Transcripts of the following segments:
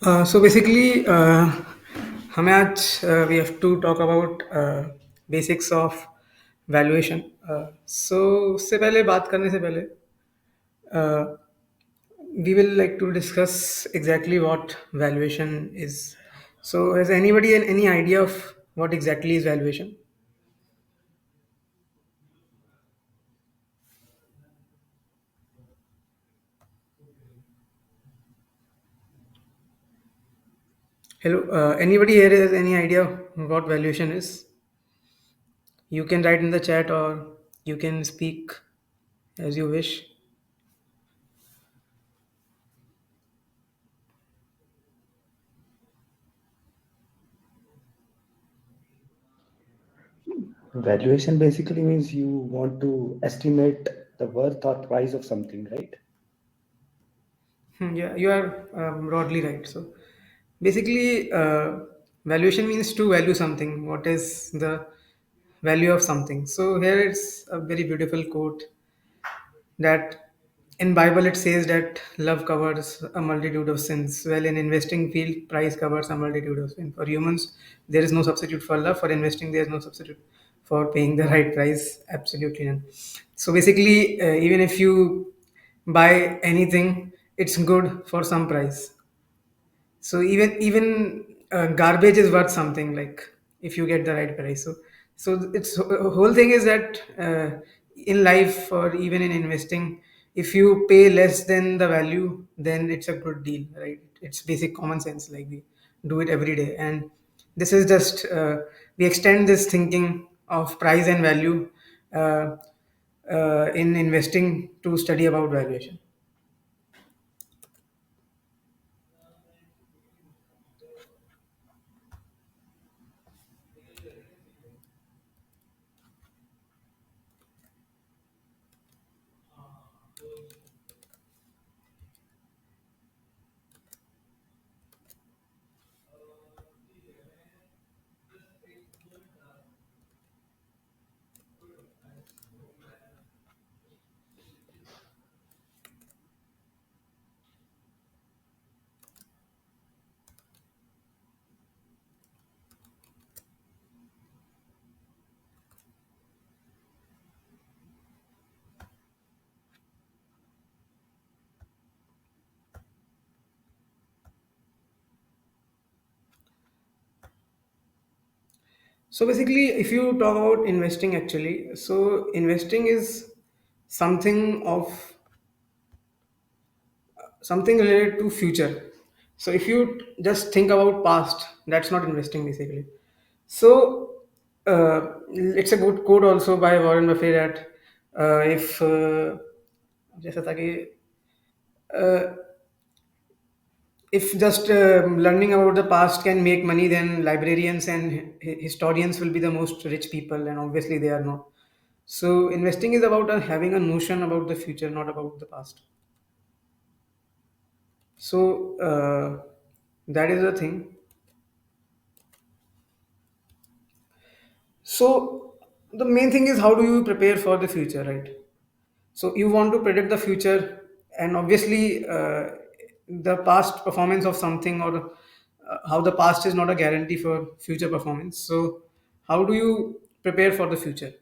So basically, हमें आज we have to talk about basics of valuation. So उससे पहले बात करने से पहले uh, we will like to discuss exactly what valuation is. So has anybody any idea of what exactly is valuation? Hello, anybody here has any idea what valuation is? You can write in the chat or you can speak as you wish. Valuation basically means you want to estimate the worth or price of something, right? Yeah, you are broadly right. So basically, valuation means to value something. What is the value of something? So here it's a very beautiful quote that in Bible it says that love covers a multitude of sins. Well, in investing field, price covers a multitude of sins. For humans, there is no substitute for love. For investing, there is no substitute for paying the right price. Absolutely none. So basically, even if you buy anything, it's good for some price. So even garbage is worth something, like if you get the right price. So it's whole thing is that in life or even in investing, if you pay less than the value, then it's a good deal, right? It's basic common sense, like we do it every day. And this is just we extend this thinking of price and value uh, in investing to study about valuation. So basically, if you talk about investing, actually, so investing is something of something related to future. So if you just think about past, that's not investing basically. So it's a good quote also by Warren Buffett that if जैसा था कि if just learning about the past can make money, then librarians and historians will be the most rich people, and obviously they are not. So investing is about having a notion about the future, not about the past. So that is the thing. So the main thing is how do you prepare for the future, right? So you want to predict the future, and obviously the past performance of something, or how the past is not a guarantee for future performance. So how do you prepare for the future?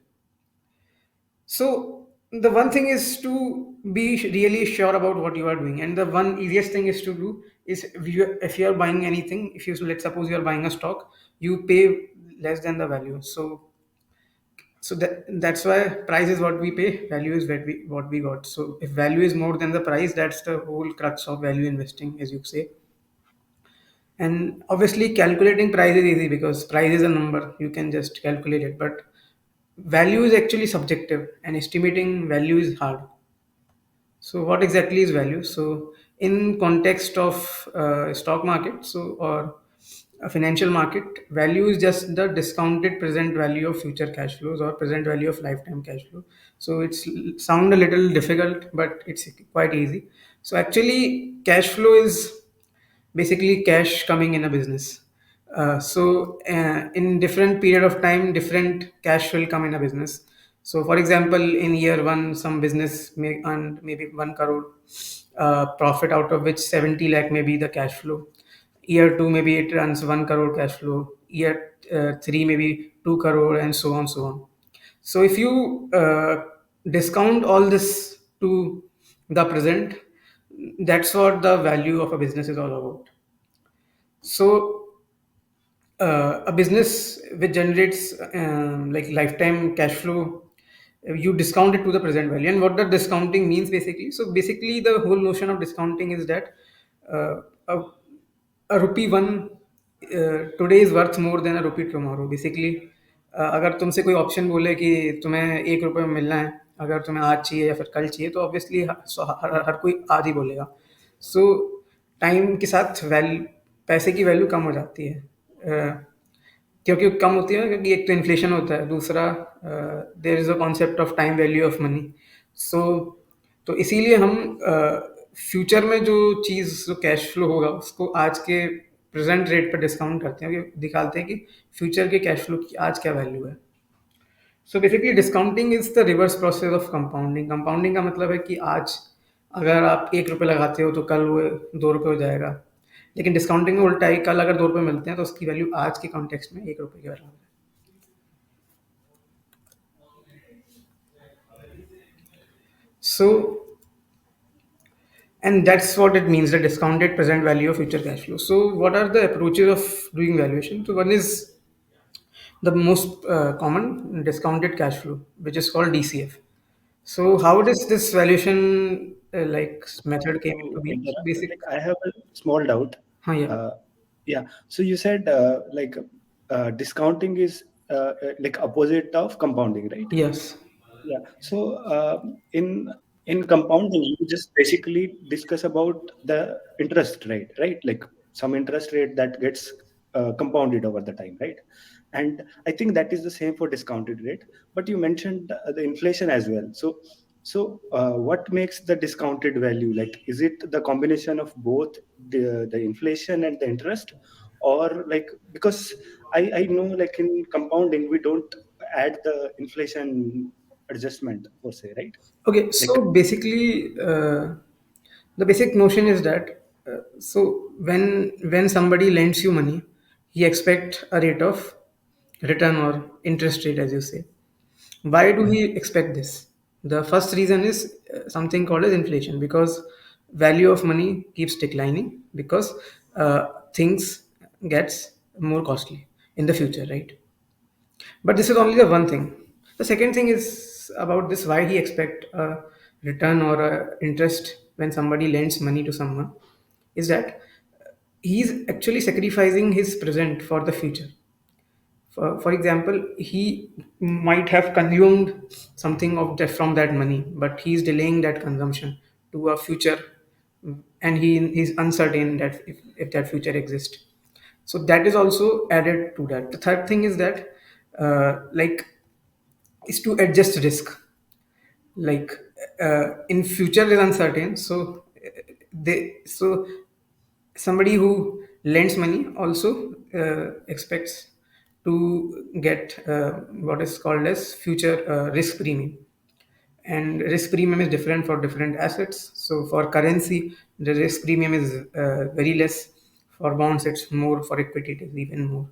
So the one thing is to be really sure about what you are doing, and the one easiest thing is to do is if you are buying anything, if you let's suppose you are buying a stock, you pay less than the value. So that's why price is what we pay, value is what we got. So if value is more than the price, that's the whole crux of value investing, as you say. And obviously calculating price is easy because price is a number, you can just calculate it. But value is actually subjective, and estimating value is hard. So what exactly is value? So in context of stock market, so or a financial market, value is just the discounted present value of future cash flows or present value of lifetime cash flow. So it's sound a little difficult, but it's quite easy. So actually, cash flow is basically cash coming in a business. In different period of time, different cash will come in a business. So for example, in year one, some business may earn maybe 1 crore profit, out of which 70 lakh may be the cash flow. Year two, maybe it runs 1 crore cash flow. Year three, maybe 2 crore, and so on, so on. So if you discount all this to the present, that's what the value of a business is all about. So a business which generates like lifetime cash flow, you discount it to the present value. And what the discounting means basically, so basically the whole notion of discounting is that uh, a, a rupee one today is worth more than a rupee tomorrow basically. अगर तुमसे कोई option बोले कि तुम्हें 1 रुपये में मिलना है, अगर तुम्हें आज चाहिए या फिर कल चाहिए, तो ऑब्वियसली हर कोई आज ही बोलेगा. सो टाइम के साथ पैसे की वैल्यू कम हो जाती है. क्योंकि कम होती है, क्योंकि एक तो इन्फ्लेशन होता है, दूसरा there is a concept of time value of money. So तो इसीलिए हम फ्यूचर में जो चीज़ जो कैश फ्लो होगा उसको आज के प्रेजेंट रेट पर डिस्काउंट करते हैं, कि दिखाते हैं कि फ्यूचर के कैश फ्लो की आज क्या वैल्यू है. So basically discounting is the reverse process of compounding. Compounding का मतलब है कि आज अगर आप 1 रुपये लगाते हो तो कल वो 2 रुपये हो जाएगा. लेकिन डिस्काउंटिंग में उल्टा है, कल अगर 2 रुपये मिलते हैं तो उसकी वैल्यू आज के कॉन्टेक्स्ट में 1 रुपये के बराबर है. So, and that's what it means, the discounted present value of future cash flow. So, what are the approaches of doing valuation? So, one is the most common discounted cash flow, which is called DCF. So, how does this valuation method came into To being? So, interrupt, basic, like I have a small doubt. yeah, Uh, yeah. So you said discounting is like opposite of compounding, right? yes, Yeah. So in compounding, you just basically discuss about the interest rate, right? Like some interest rate that gets compounded over the time, right? And I think that is the same for discounted rate. But you mentioned the inflation as well. So what makes the discounted value? Like, is it the combination of both the inflation and the interest, or like because I know like in compounding we don't add the inflation adjustment per se, right? okay. Like, So, basically, the basic notion is that so when somebody lends you money, he expect a rate of return or interest rate, as you say. Why do we expect this? The first reason is something called as inflation, because value of money keeps declining because things gets more costly in the future, right? But this is only the one thing. The second thing is about this, why he expect a return or a interest when somebody lends money to someone, is that he's actually sacrificing his present for the future. For example, he might have consumed something from that money, but he's delaying that consumption to a future, and he's uncertain that if that future exists. So that is also added to that. The third thing is that like is to adjust risk. Like in future is uncertain, so so somebody who lends money also expects to get what is called as future risk premium. And risk premium is different for different assets. So for currency, the risk premium is very less. For bonds, it's more. For equity, it is even more.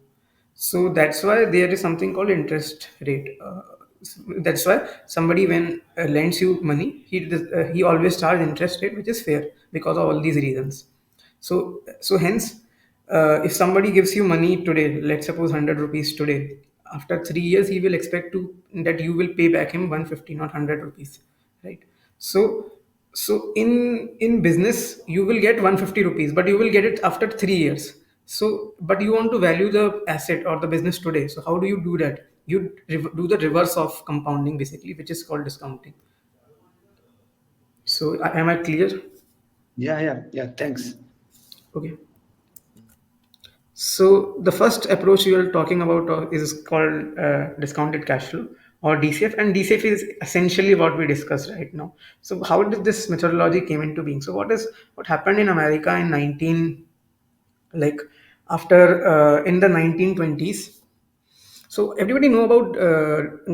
So that's why there is something called interest rate. That's why somebody when lends you money, he always charge interest rate which is fair because of all these reasons. So hence, if somebody gives you money today, let's suppose 100 rupees today, after 3 years he will expect to that you will pay back him 150, not 100 rupees, right? So in business you will get 150 rupees, but you will get it after 3 years. So but you want to value the asset or the business today. So how do you do that? You do the reverse of compounding basically, which is called discounting. So am I clear? yeah, yeah, yeah. Thanks. Okay. So the first approach you are talking about is called discounted cash flow or DCF, and DCF is essentially what we discussed right now. So how did this methodology came into being? So what happened in America in 19 like after in the 1920s. So everybody know about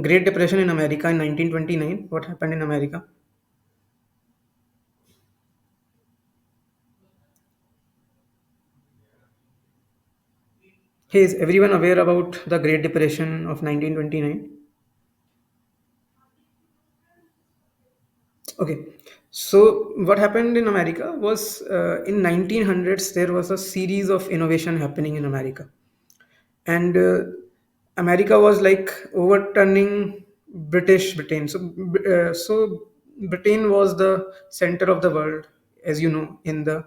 Great Depression in America in 1929. What happened in America? Hey, is everyone aware about the Great Depression of 1929? Okay, so what happened in America was in 1900s there was a series of innovation happening in America, and America was like overturning Britain. So Britain was the center of the world, as you know, in the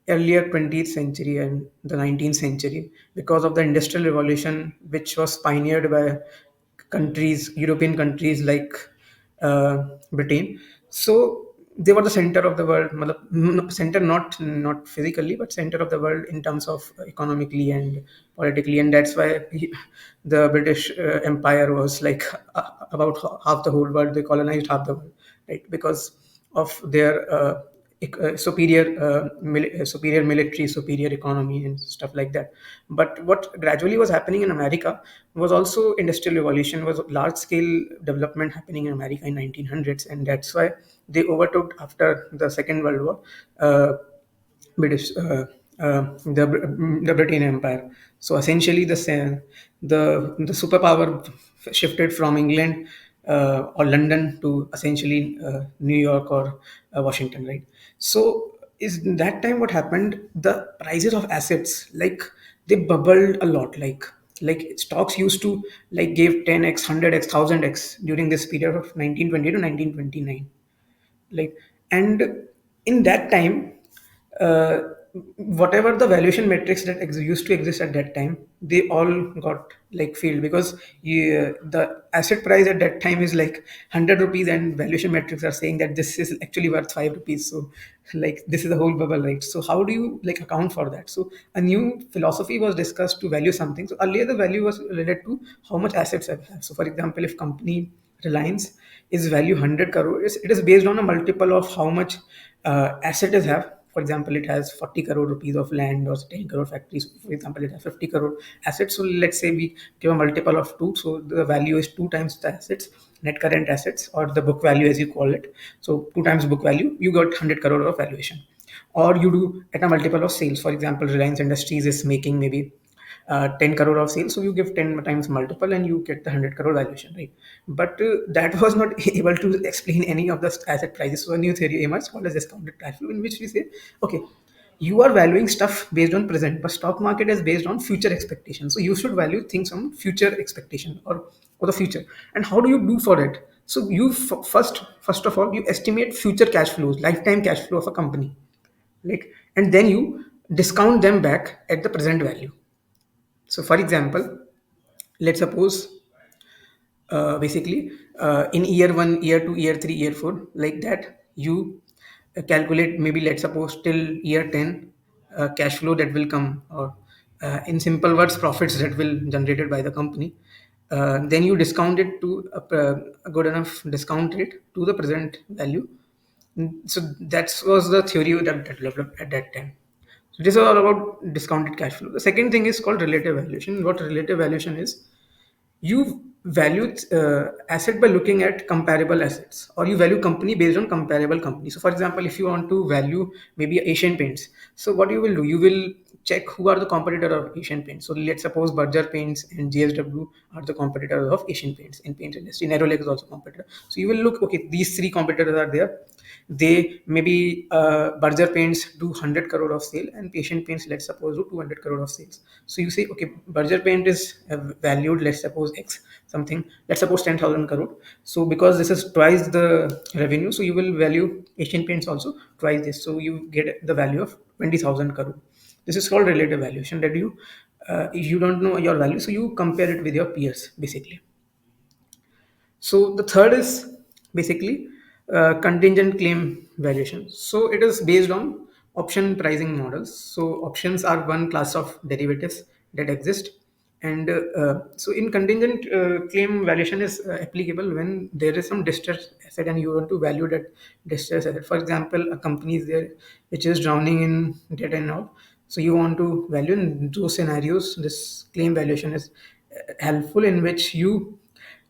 earlier 20th century and the 19th century because of the Industrial Revolution, which was pioneered by European countries like Britain. So they were the center of the world, center not physically, but center of the world in terms of economically and politically, and that's why the British Empire was like about half the whole world. They colonized half the world, right? Because of their superior military, superior economy, and stuff like that. But what gradually was happening in America was also industrial revolution, was large scale development happening in America in 1900s, and that's why they overtook after the Second World War. British the Britain Empire. So essentially, the superpower shifted from England or London to essentially New York or Washington, right? So is that time what happened? The prices of assets like they bubbled a lot, like stocks used to like give 10x, 100x, 1000x during this period of 1920 to 1929, like, and in that time, uh, whatever the valuation metrics that used to exist at that time, they all got like failed because the asset price at that time is like 100 rupees, and valuation metrics are saying that this is actually worth 5 rupees. So like this is the whole bubble, right? So how do you like account for that? So a new philosophy was discussed to value something. So earlier the value was related to how much assets I have. So for example, if company Reliance is value 100 crore. It is based on a multiple of how much asset it have. For example, it has 40 crore rupees of land or 10 crore factories. For example, it has 50 crore assets. So let's say we give a multiple of 2. So the value is 2 times the assets, net current assets, or the book value as you call it. So 2 times book value, you got 100 crore of valuation. Or you do at a multiple of sales. For example, Reliance Industries is making maybe 10 crore of sales, so you give 10 times multiple and you get the 100 crore valuation, right? But that was not able to explain any of the asset prices. So a new theory emerged called as discounted cash flow, in which we say, okay, you are valuing stuff based on present, but stock market is based on future expectation. So you should value things on future expectation, or the future. And how do you do for it? So you first of all you estimate future cash flows, lifetime cash flow of a company, like, and then you discount them back at the present value. So, for example, let's suppose basically in year one, year two, year three, year four, like that, you calculate maybe let's suppose till year 10 cash flow that will come, or in simple words, profits that will generated by the company. Then you discount it to a good enough discount rate to the present value. So that was the theory that developed at that time. So this is all about discounted cash flow. The second thing is called relative valuation. What relative valuation is, you value asset by looking at comparable assets, or you value company based on comparable company. So for example, if you want to value maybe Asian Paints, so what you will do, you will check who are the competitor of Asian Paints. So let's suppose Berger Paints and JSW are the competitors of Asian Paints in paint industry. Nerolac is also competitor. So you will look, okay, these three competitors are there. They maybe Berger Paints do 100 crore of sale, and Asian Paints, let's suppose, do 200 crore of sales. So you say, okay, Berger Paint is valued, let's suppose X something, let's suppose 10,000 crore. So because this is twice the revenue, so you will value Asian Paints also twice this. So you get the value of 20,000 crore. This is called relative valuation. That you, if you don't know your value, so you compare it with your peers basically. So the third is basically contingent claim valuation. So it is based on option pricing models. So options are one class of derivatives that exist, and so in contingent claim valuation is applicable when there is some distressed asset and you want to value that distressed asset. For example, a company is there which is drowning in debt and all. So you want to value in those scenarios. This claim valuation is helpful, in which you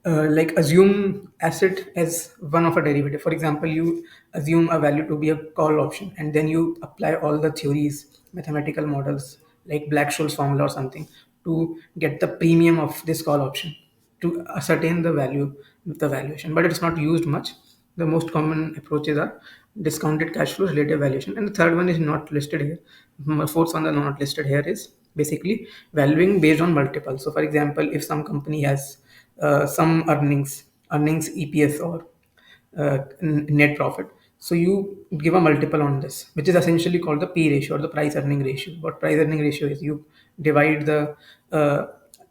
like assume asset as one of a derivative. For example, you assume a value to be a call option, and then you apply all the theories, mathematical models like Black-Scholes formula or something to get the premium of this call option to ascertain the value, the valuation, but it's not used much. The most common approaches are discounted cash flow, relative valuation, and the third one is not listed here. Fourth one that not listed here is basically valuing based on multiple. So, for example, if some company has some earnings EPS or net profit. So you give a multiple on this, which is essentially called the P ratio or the price earning ratio. What price earning ratio is? You divide the uh,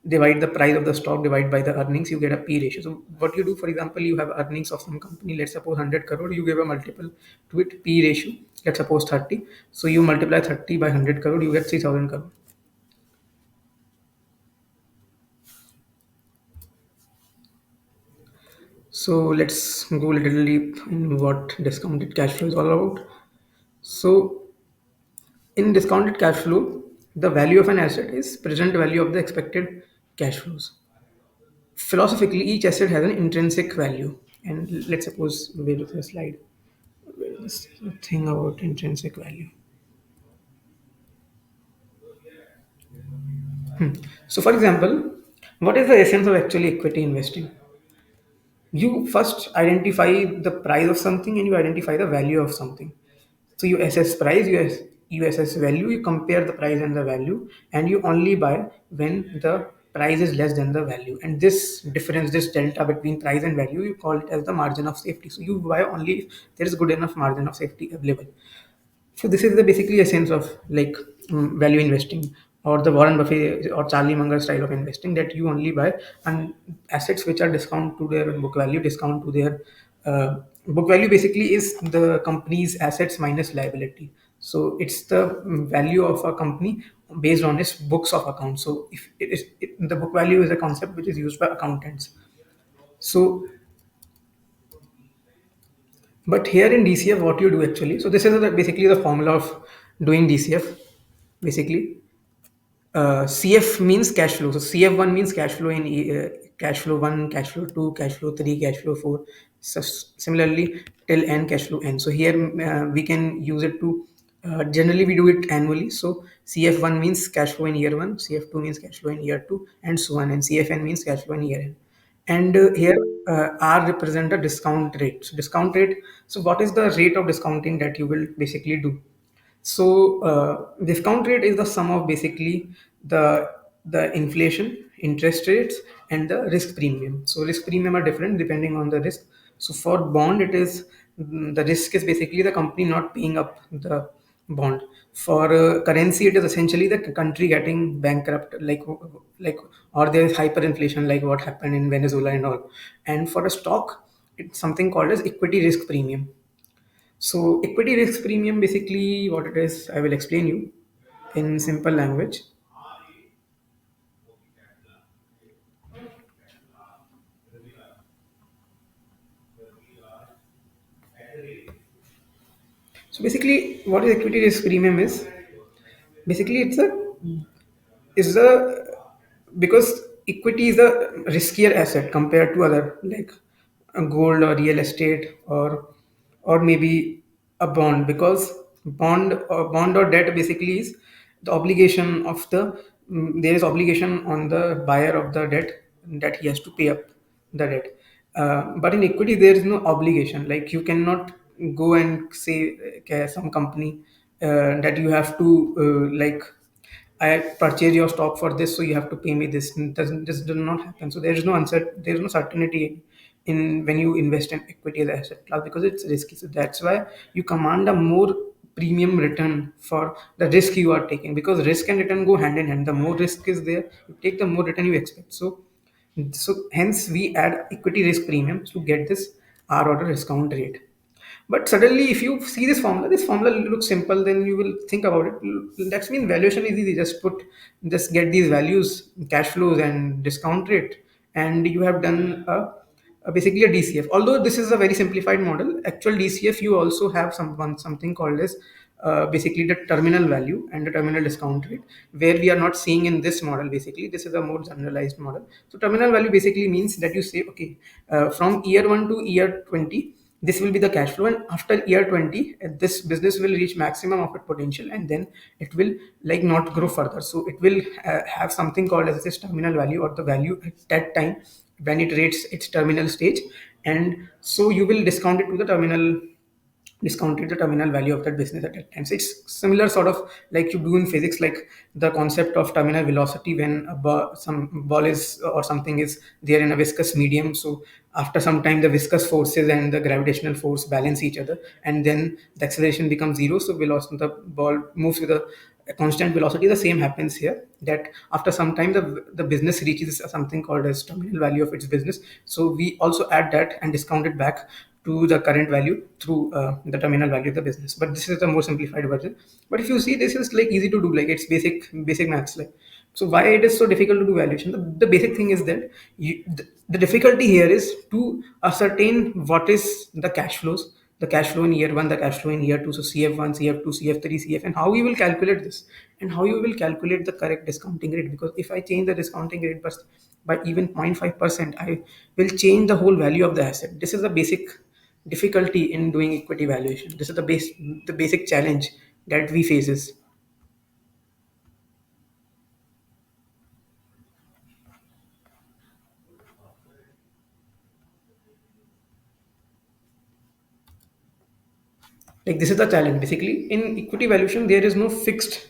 divide the price of the stock divide by the earnings, you get a P ratio. So what you do, for example, you have earnings of some company, let's suppose 100 crore, you give a multiple to it, P ratio, let's suppose 30. So you multiply 30 by 100 crore, you get 3000 crore. So let's go a little deep in what discounted cash flow is all about. So in discounted cash flow, the value of an asset is present value of the expected cash flows. Philosophically, each asset has an intrinsic value. And let's suppose wait to the slide. This thing about intrinsic value. So, for example, what is the essence of actually equity investing? You first identify the price of something and you identify the value of something. So you assess price, you assess value, you compare the price and the value, and you only buy when the price is less than the value. And this difference, this delta between price and value, you call it as the margin of safety. So you buy only if there is good enough margin of safety available. So this is the basically essence of like value investing or the Warren Buffett or Charlie Munger style of investing, that you only buy and assets which are discount to their book value, discount to their book value basically is the company's assets minus liability. So it's the value of a company based on its books of accounts. So if the book value is a concept which is used by accountants. So but here in DCF, what you do actually, so this is basically the formula of doing DCF. Basically, CF means cash flow. So CF1 means cash flow in cash flow one, cash flow two, cash flow three, cash flow four. So similarly, till n cash flow n. So here we can use it to. Generally, we do it annually. So CF1 means cash flow in year one, CF2 means cash flow in year two, and so on. And CFN means cash flow in year n. And here R represent a discount rate. So discount rate. So what is the rate of discounting that you will basically do? So discount rate is the sum of basically the inflation, interest rates, and the risk premium. So risk premium are different depending on the risk. So for bond, it is the risk is basically the company not paying up the bond. For currency, it is essentially the country getting bankrupt, like or there is hyperinflation, like what happened in Venezuela and all. And for a stock, it's something called as equity risk premium. So equity risk premium, basically what it is, I will explain you in simple language. So basically, what is equity risk premium is basically it's a because equity is a riskier asset compared to other like a gold or real estate or maybe a bond, because bond or debt basically is the obligation of there is obligation on the buyer of the debt that he has to pay up the debt. But in equity there is no obligation, like you cannot go and say some company that you have to I purchase your stock for this, so you have to pay me this. This does not happen. So there is no there is no certainty in when you invest in equity as an asset class because it's risky. So that's why you command a more premium return for the risk you are taking, because risk and return go hand in hand. The more risk is there, you take the more return you expect. So hence we add equity risk premiums to get this R order discount rate. But suddenly, if you see this formula looks simple, then you will think about it. That means valuation is easy. Just get these values, cash flows, and discount rate, and you have done basically a DCF. Although this is a very simplified model, actual DCF you also have something called as basically the terminal value and the terminal discount rate, where we are not seeing in this model. Basically, this is a more generalized model. So terminal value basically means that you say, okay, from year 1 to year 20, this will be the cash flow, and after year 20 this business will reach maximum of its potential, and then it will like not grow further. So it will have something called as this terminal value, or the value at that time when it reaches its terminal stage. And so you will discount it to the terminal, discounted the terminal value of that business at that time. So it's similar sort of like you do in physics, like the concept of terminal velocity when some ball is or something is there in a viscous medium. So after some time, the viscous forces and the gravitational force balance each other, and then the acceleration becomes zero. So velocity, the ball moves with a constant velocity. The same happens here, that after some time the business reaches something called as terminal value of its business. So we also add that and discount it back to the current value through the terminal value of the business. But this is the more simplified version. But if you see, this is like easy to do, like it's basic maths. Like, so why it is so difficult to do valuation? The basic thing is that the difficulty here is to ascertain what is the cash flows, the cash flow in year one, the cash flow in year two. So CF1, CF2, CF3, CF, and how we will calculate this, and how you will calculate the correct discounting rate. Because if I change the discounting rate by even 0.5%, I will change the whole value of the asset. This is the basic difficulty in doing equity valuation. This is the basic challenge that we faces. Like this is the challenge. Basically, in equity valuation, there is no fixed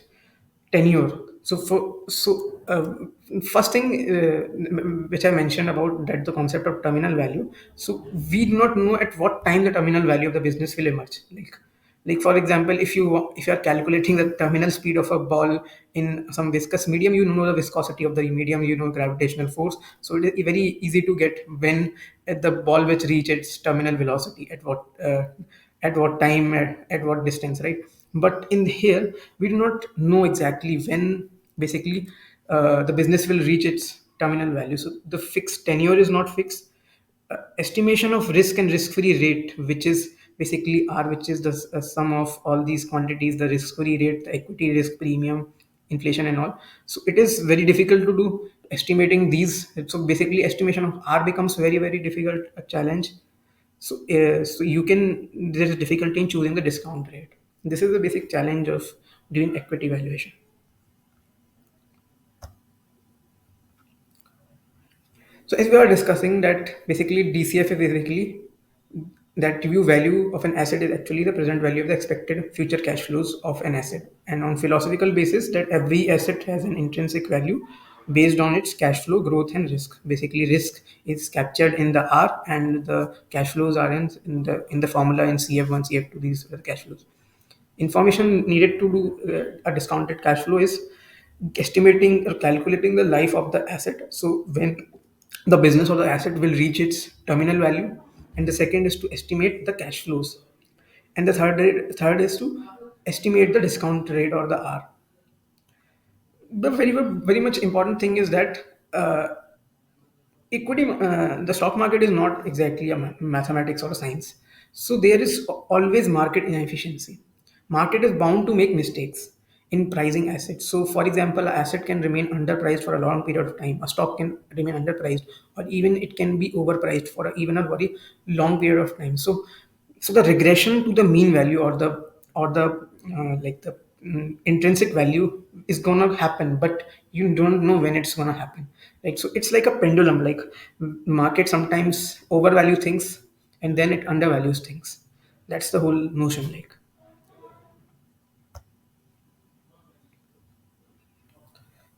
tenure. First thing which I mentioned about that, the concept of terminal value. So we do not know at what time the terminal value of the business will emerge. Like for example, if you are calculating the terminal speed of a ball in some viscous medium, you know the viscosity of the medium, you know gravitational force. So it is very easy to get when the ball which reach its terminal velocity at what time, at what distance, right? But in here we do not know exactly when basically the business will reach its terminal value. So the fixed tenure is not fixed. Estimation of risk and risk-free rate, which is basically R, which is the sum of all these quantities, the risk-free rate, the equity risk premium, inflation and all. So it is very difficult to do estimating these. So basically estimation of R becomes very difficult, a challenge. So you can, there is difficulty in choosing the discount rate. This is the basic challenge of doing equity valuation. So as we are discussing that basically DCF is basically that view value of an asset is actually the present value of the expected future cash flows of an asset, and on philosophical basis that every asset has an intrinsic value based on its cash flow, growth and risk. Basically risk is captured in the R, and the cash flows are in the formula in CF1, CF2. These are the cash flows. Information needed to do a discounted cash flow is estimating or calculating the life of the asset. So when the business or the asset will reach its terminal value, and the second is to estimate the cash flows, and the third is to estimate the discount rate or the R. The very much important thing is that the stock market is not exactly a mathematics or a science. So there is always market inefficiency. Market is bound to make mistakes in pricing assets. So for example, an asset can remain underpriced for a long period of time, a stock can remain underpriced, or even it can be overpriced for even a very long period of time. So the regression to the mean value, or like the intrinsic value is gonna happen, but you don't know when it's gonna happen. Like, so it's like a pendulum. Like market sometimes overvalue things and then it undervalues things. That's the whole notion. Like,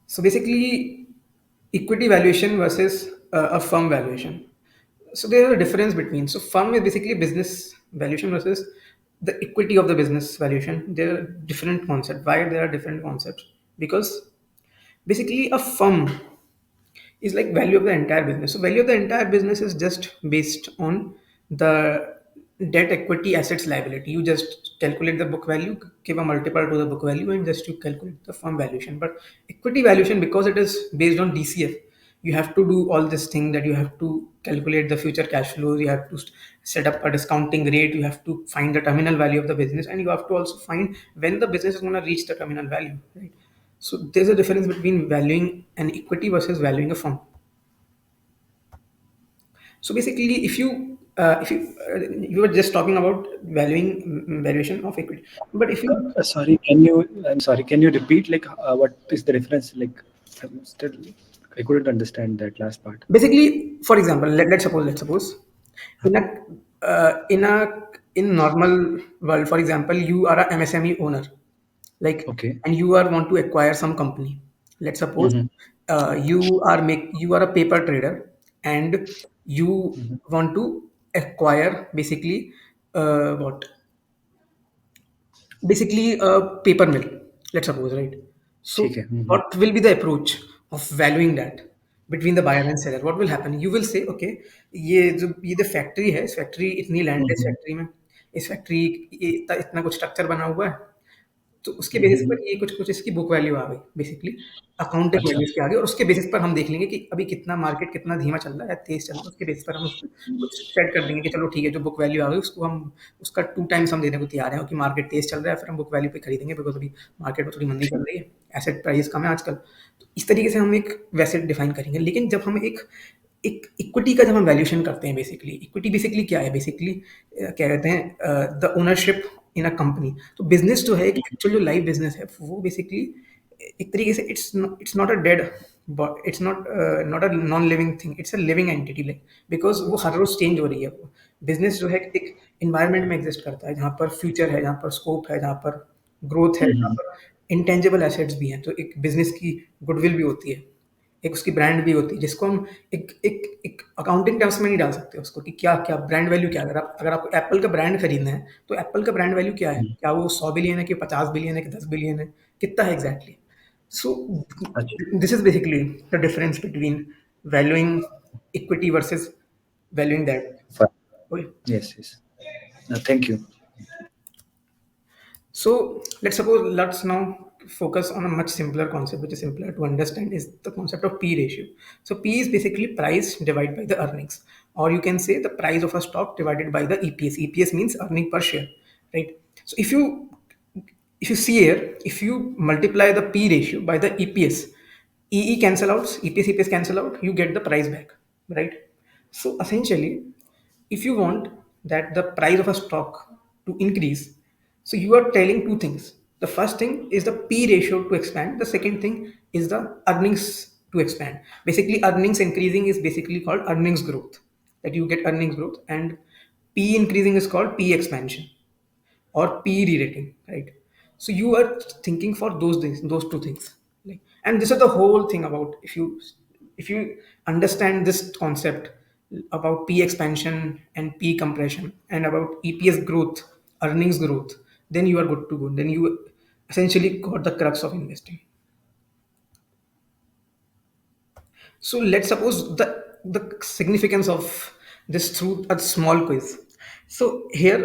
so basically, equity valuation versus a firm valuation. So there is a difference between. So firm is basically business valuation versus the equity of the business valuation. There are different concepts. Why there are different concepts? Because basically a firm is like value of the entire business. So value of the entire business is just based on the debt, equity, assets, liability. You just calculate the book value, give a multiple to the book value, and just you calculate the firm valuation. But equity valuation, because it is based on DCF, you have to do all this thing, that you have to calculate the future cash flows, you have to set up a discounting rate, you have to find the terminal value of the business, and you have to also find when the business is going to reach the terminal value, right? So there's a difference between valuing an equity versus valuing a firm. So basically, if you If you were just talking about valuation of equity, but if you Sorry, can you? I'm sorry. Can you repeat? Like, what is the difference? Like, I'm still, I couldn't understand that last part. basically, for example, let's suppose in a in a in normal world, for example, you are a MSME owner, like, Okay. and you are want to acquire some company. Let's suppose Mm-hmm. you are a paper trader, and you Mm-hmm. want to acquire basically what basically a paper mill, let's suppose, right? So ठीक है. Mm-hmm. what will be the approach of valuing that between the buyer and seller? What will happen? You will say, okay, ये factory है, इस factory इतनी land है, इस Mm-hmm. Factory में इस फैक्ट्री इतना कुछ स्ट्रक्चर बना हुआ है, तो उसके बेसिस Mm-hmm. पर ये कुछ कुछ इसकी बुक वैल्यू आ गई बेसिकली, अकाउंटिंग अच्छा. वैल्यू इसकी आ गई, और उसके बेसिस पर हम देख लेंगे कि अभी कितना मार्केट कितना धीमा चल रहा है या तेज चल रहा है, उसके बेसिस पर हम उस पे कुछ सेट कर देंगे कि चलो ठीक है, जो बुक वैल्यू आ गई उसको हम उसका 2 टाइम्स हम देने को तैयार हैं, कि मार्केट तेज चल रहा है, फिर हम बुक वैल्यू पे खरीदेंगे बिकॉज़ अभी मार्केट में थोड़ी मंदी चल ठीक. रही है, एसेट प्राइस कम है आजकल। तो इस तरीके से हम एक वैसे डिफाइन करेंगे। लेकिन जब हम एक एक इक्विटी का जब हम वैल्यूएशन करते हैं, बेसिकली इक्विटी बेसिकली क्या है, बेसिकली क्या कहते हैं, the ownership in a company. तो बिजनेस जो है, एक एक्चुअल जो लाइव बिजनेस है, वो बेसिकली एक तरीके से it's not a dead, it's not a non living thing, it's a living entity, like, because वो हर रोज चेंज हो रही है। वो बिजनेस जो है एक इन्वायरमेंट में एग्जिस्ट करता है, जहाँ पर फ्यूचर है, जहाँ पर स्कोप है, जहाँ पर ग्रोथ है, जहाँ Mm-hmm. पर इंटेंजिबल एसेट्स भी हैं। तो एक बिजनेस की गुडविल भी होती है, एक उसकी ब्रांड भी होती है, जिसको हम एक अकाउंटिंग टर्म्स में नहीं डाल सकते उसको, कि क्या क्या ब्रांड वैल्यू क्या है। अगर आपको एप्पल का ब्रांड खरीदना है, तो एप्पल का ब्रांड वैल्यू क्या है? क्या वो 100 बिलियन है, कि 50 बिलियन है, कि 10 बिलियन है, कितना है एग्जैक्टली? सो अच्छा. This is basically the difference between valuing equity versus valuing that. Fine. Yes. Yes. Thank you. So let's now focus on a much simpler concept, which is simpler to understand, is the concept of P ratio. So P is basically price divided by the earnings, or you can say the price of a stock divided by the EPS. EPS means earning per share, right? So if you see here, if you multiply the P ratio by the EPS, EE cancel out, EPS cancel out, you get the price back, right? So essentially, if you want that the price of a stock to increase, so you are telling two things. The first thing is the P ratio to expand. The second thing is the earnings to expand. Basically, earnings increasing is basically called earnings growth. That you get earnings growth, and P increasing is called P expansion or P re-rating, right? So you are thinking for those things, those two things, like, and this is the whole thing about, if you understand this concept about P expansion and P compression and about EPS growth, earnings growth, then you are good to go. Then you essentially got the crux of investing. So let's suppose the significance of this through a small quiz. So here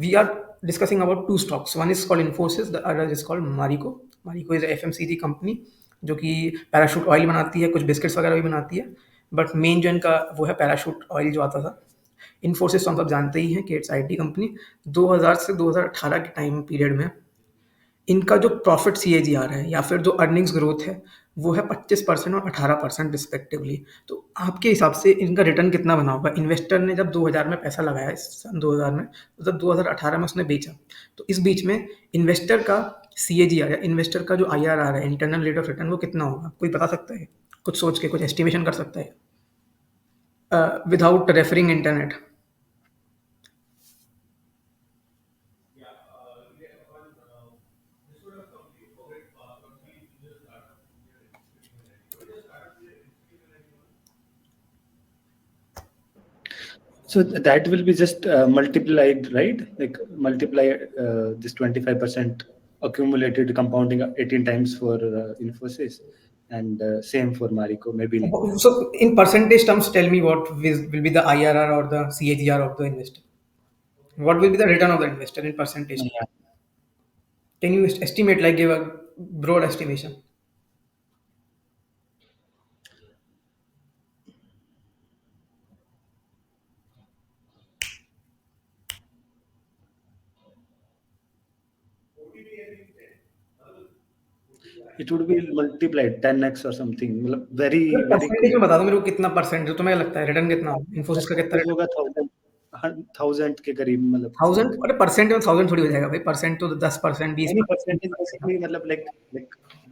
we are discussing about two stocks. One is called Infosys, the other is called Marico. Marico is a FMCG company जो कि parachute oil बनाती है, कुछ biscuits वगैरह भी बनाती है, but main जो इनका वो है पैराशूट ऑयल जो आता था। इन्फोसिस तो हम सब जानते ही हैं कि इट्स आईटी कंपनी। 2000 से 2018 के टाइम पीरियड में इनका जो प्रॉफिट सीएजीआर है या फिर जो अर्निंग्स ग्रोथ है, वो है 25% और 18% रिस्पेक्टिवली। तो आपके हिसाब से इनका रिटर्न कितना बना होगा? इन्वेस्टर ने जब 2000 में पैसा लगाया, इस सन 2000 में, तो जब 2018 में उसने बेचा, तो इस बीच में इन्वेस्टर का सीएजीआर या इन्वेस्टर का जो आईआरआर है, इंटरनल रेट ऑफ रिटर्न, वो कितना होगा? कोई बता सकता है? कुछ सोच के कुछ एस्टिमेशन कर सकता है without referring internet? So that will be just multiplied, right? Like multiply this 25% accumulated compounding 18 times for Infosys, and same for Marico, maybe like that. So in percentage terms, tell me what will be the IRR or the CAGR of the investor. What will be the return of the investor in percentage? Yeah. Can you estimate, like give a broad estimation? It would be multiplied 10x or something. मतलब अगर very very percentage में बता दो मेरे को, कितना percent जो तुम्हें लगता है रिटर्न कितना होगा? इन्फोसिस का कितना percentage रिटर्न? होगा 1000. 1000 के करीब, मतलब थाउजेंड, लाइक अरे परसेंट में थाउजेंड थोड़ी हो जाएगा भाई, परसेंट तो 10%, बीस any percentage परसेंट। basically, मतलब like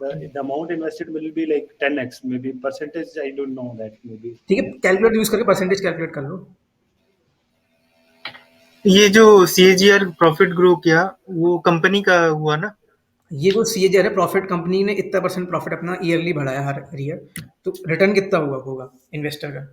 the amount invested will be like 10x maybe percentage. I don't know that maybe. ठीक है, कैलकुलेटर यूज करके परसेंटेज कैलकुलेट कर लो। ये जो सीएजीआर प्रॉफिट ग्रो किया, वो कंपनी का हुआ ना? ये जो सीएजीआर है, प्रॉफिट, कंपनी ने इतना परसेंट प्रॉफिट अपना ईयरली बढ़ाया हर ईयर, तो रिटर्न कितना हुआ होगा इन्वेस्टर का?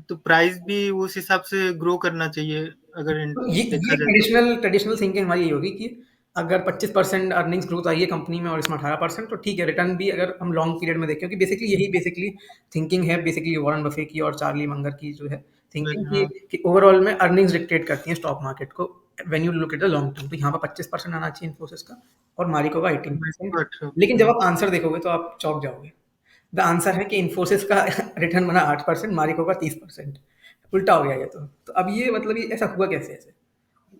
तो प्राइस भी उस हिसाब से ग्रो करना चाहिए, अगर तो ये देखा जाए तो। ट्रेडिशनल ट्रेडिशनल थिंकिंग हमारी ये होगी कि अगर 25% अर्निंग्स ग्रोथ आई है कंपनी में और इसमें 18%, तो ठीक है, रिटर्न भी अगर हम लॉन्ग पीरियड में देखें, क्योंकि बेसिकली यही बेसिकली थिंकिंग है, बेसिकली वॉरेन बफे की और चार्ली मंगर की जो है थिंकिंग हाँ, कि ओवरऑल में अर्निंग्स डिक्टेट करती हैं स्टॉक मार्केट को when you look at the long term. तो यहाँ पर 25% आना चाहिए इन्फोसिस का और मारिको का तो मैं 18%। इसको लेकिन जब 18%। आप आंसर देखोगे तो आप चौंक जाओगे। द आंसर है कि इन्फोसिस का रिटर्न बना 8%, मारिको का 30%। उल्टा हो गया ये तो अब ये मतलब ये ऐसा हुआ कैसे? ऐसे